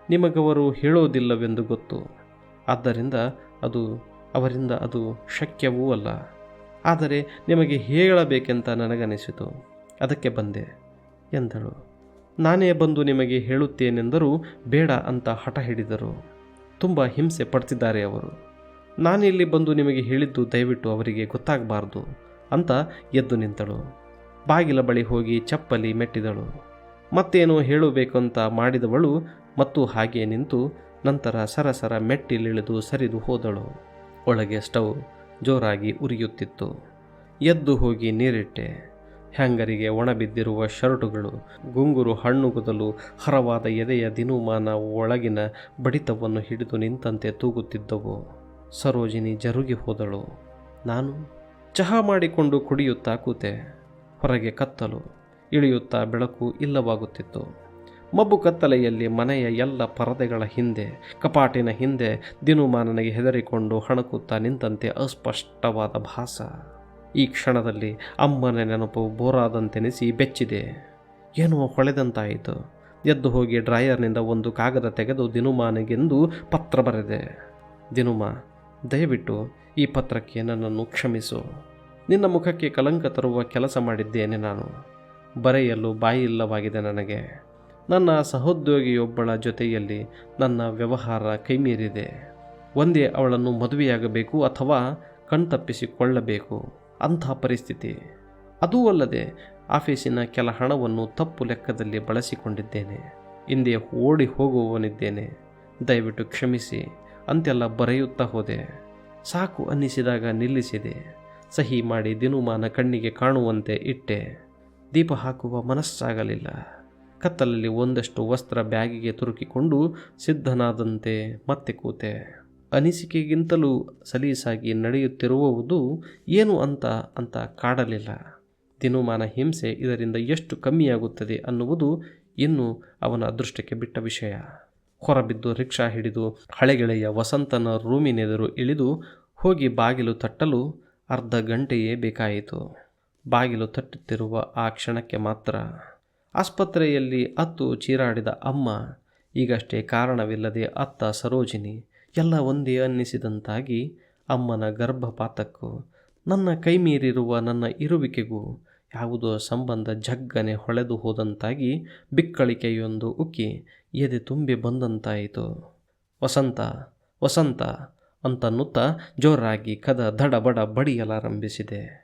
ನಿಮಗವರು ಹೇಳೋದಿಲ್ಲವೆಂದು ಗೊತ್ತು, ಆದ್ದರಿಂದ ಅವರಿಂದ ಅದು ಶಕ್ಯವೂ ಅಲ್ಲ. ಆದರೆ ನಿಮಗೆ ಹೇಳಬೇಕೆಂತ ನನಗನಿಸಿತು, ಅದಕ್ಕೆ ಬಂದೆ ಎಂದಳು. ನಾನೇ ಬಂದು ನಿಮಗೆ ಹೇಳುತ್ತೇನೆಂದರೂ ಬೇಡ ಅಂತ ಹಠ ಹಿಡಿದರು. ತುಂಬ ಹಿಂಸೆ ಪಡ್ತಿದ್ದಾರೆ ಅವರು. ನಾನಿಲ್ಲಿ ಬಂದು ನಿಮಗೆ ಹೇಳಿದ್ದು ದಯವಿಟ್ಟು ಅವರಿಗೆ ಗೊತ್ತಾಗಬಾರ್ದು ಅಂತ ಎದ್ದು ನಿಂತಳು. ಬಾಗಿಲ ಬಳಿ ಹೋಗಿ ಚಪ್ಪಲಿ ಮೆಟ್ಟಿದಳು. ಮತ್ತೇನೋ ಹೇಳಬೇಕಂತ ಮಾಡಿದವಳು ಮತ್ತು ಹಾಗೆ ನಿಂತು ನಂತರ ಸರಸರ ಮೆಟ್ಟಿಲಿಳಿದು ಸರಿದು ಹೋದಳು. ಒಳಗೆ ಸ್ಟವ್ ಜೋರಾಗಿ ಉರಿಯುತ್ತಿತ್ತು. ಎದ್ದು ಹೋಗಿ ನೀರಿಟ್ಟೆ. ಹ್ಯಾಂಗರಿಗೆ ಒಣಬಿದ್ದಿರುವ ಶರ್ಟುಗಳು, ಗುಂಗುರು ಹಣ್ಣುಗುದಲು ಹರವಾದ ಎದೆಯ ದಿನುಮಾನ ಒಳಗಿನ ಬಡಿತವನ್ನು ಹಿಡಿದು ನಿಂತಂತೆ ತೂಗುತ್ತಿದ್ದವು. ಸರೋಜಿನಿ ಜರುಗಿ ಹೋದಳು. ನಾನು ಚಹಾ ಮಾಡಿಕೊಂಡು ಕುಡಿಯುತ್ತಾ ಕೂತೆ. ಹೊರಗೆ ಕತ್ತಲು, ಇಳಿಯುತ್ತಾ ಬೆಳಕು ಇಲ್ಲವಾಗುತ್ತಿತ್ತು. ಮಬ್ಬು ಕತ್ತಲೆಯಲ್ಲಿ ಮನೆಯ ಎಲ್ಲ ಪರದೆಗಳ ಹಿಂದೆ, ಕಪಾಟಿನ ಹಿಂದೆ ದಿನುಮಾನನಿಗೆ ಹೆದರಿಕೊಂಡು ಹಣಕುತ್ತಾ ನಿಂತಂತೆ ಅಸ್ಪಷ್ಟವಾದ ಭಾಸ. ಈ ಕ್ಷಣದಲ್ಲಿ ಅಮ್ಮನ ನೆನಪು ಬೋರಾದಂತೆನಿಸಿ ಬೆಚ್ಚಿದೆ. ಏನೋ ಹೊಳೆದಂತಾಯಿತು. ಎದ್ದು ಹೋಗಿ ಡ್ರಾಯರ್ನಿಂದ ಒಂದು ಕಾಗದ ತೆಗೆದು ದಿನುಮಾನಿಗೆಂದು ಪತ್ರ ಬರೆದೆ. ದಿನುಮಾ, ದಯವಿಟ್ಟು ಈ ಪತ್ರಕ್ಕೆ ನನ್ನನ್ನು ಕ್ಷಮಿಸು. ನಿನ್ನ ಮುಖಕ್ಕೆ ಕಲಂಕ ತರುವ ಕೆಲಸ ಮಾಡಿದ್ದೇನೆ ನಾನು. ಬರೆಯಲು ಬಾಯಿಲ್ಲವಾಗಿದೆ ನನಗೆ. ನನ್ನ ಸಹೋದ್ಯೋಗಿಯೊಬ್ಬಳ ಜೊತೆಯಲ್ಲಿ ನನ್ನ ವ್ಯವಹಾರ ಕೈಮೀರಿದೆ. ಒಂದೇ ಅವಳನ್ನು ಮದುವೆಯಾಗಬೇಕು ಅಥವಾ ಕಣ್ತಪ್ಪಿಸಿಕೊಳ್ಳಬೇಕು ಅಂಥ ಪರಿಸ್ಥಿತಿ. ಅದೂ ಅಲ್ಲದೆ ಆಫೀಸಿನ ಕೆಲ ಹಣವನ್ನು ತಪ್ಪು ಲೆಕ್ಕದಲ್ಲಿ ಬಳಸಿಕೊಂಡಿದ್ದೇನೆ. ಹಿಂದೆ ಓಡಿ ಹೋಗುವವನಿದ್ದೇನೆ. ದಯವಿಟ್ಟು ಕ್ಷಮಿಸಿ ಅಂತೆಲ್ಲ ಬರೆಯುತ್ತಾ ಹೋದೆ. ಸಾಕು ಅನ್ನಿಸಿದಾಗ ನಿಲ್ಲಿಸಿದೆ. ಸಹಿ ಮಾಡಿ ದಿನುಮಾನ ಕಣ್ಣಿಗೆ ಕಾಣುವಂತೆ ಇಟ್ಟೆ. ದೀಪ ಹಾಕುವ ಮನಸ್ಸಾಗಲಿಲ್ಲ. ಕತ್ತಲಲ್ಲಿ ಒಂದಷ್ಟು ವಸ್ತ್ರ ಬ್ಯಾಗಿಗೆ ತುರುಕಿಕೊಂಡು ಸಿದ್ಧನಾದಂತೆ ಮತ್ತೆ ಕೂತೆ. ಅನಿಸಿಕೆಗಿಂತಲೂ ಸಲೀಸಾಗಿ ನಡೆಯುತ್ತಿರುವುದು ಏನು ಅಂತ ಕಾಡಲಿಲ್ಲ. ದಿನುಮಾನ ಹಿಂಸೆ ಇದರಿಂದ ಎಷ್ಟು ಕಮ್ಮಿಯಾಗುತ್ತದೆ ಅನ್ನುವುದು ಇನ್ನೂ ಅವನ ಅದೃಷ್ಟಕ್ಕೆ ಬಿಟ್ಟ ವಿಷಯ. ಹೊರಬಿದ್ದು ರಿಕ್ಷಾ ಹಿಡಿದು ಹಳೆಗೆಳೆಯ ವಸಂತನ ರೂಮಿನೆದುರು ಇಳಿದು ಹೋಗಿ ಬಾಗಿಲು ತಟ್ಟಲು ಅರ್ಧ ಗಂಟೆಯೇ ಬೇಕಾಯಿತು. ಬಾಗಿಲು ತಟ್ಟುತ್ತಿರುವ ಆ ಕ್ಷಣಕ್ಕೆ ಮಾತ್ರ ಆಸ್ಪತ್ರೆಯಲ್ಲಿ ಅತ್ತು ಚೀರಾಡಿದ ಅಮ್ಮ, ಈಗಷ್ಟೇ ಕಾರಣವಿಲ್ಲದೆ ಅತ್ತ ಸರೋಜಿನಿ, ಎಲ್ಲ ಒಂದೇ ಅನ್ನಿಸಿದಂತಾಗಿ ಅಮ್ಮನ ಗರ್ಭಪಾತಕ್ಕೂ ನನ್ನ ಕೈಮೀರಿರುವ ನನ್ನ ಇರುವಿಕೆಗೂ ಯಾವುದೋ ಸಂಬಂಧ ಜಗ್ಗನೆ ಹೊಳೆದು ಹೋದಂತಾಗಿ ಬಿಕ್ಕಳಿಕೆಯೊಂದು ಉಕ್ಕಿ ಎದೆ ತುಂಬಿ ಬಂದಂತಾಯಿತು. ವಸಂತ ವಸಂತ ಅಂತನ್ನುತ್ತಾ ಜೋರಾಗಿ ಕದ ದಡಬಡ ಬಡಿಯಲಾರಂಭಿಸಿದೆ.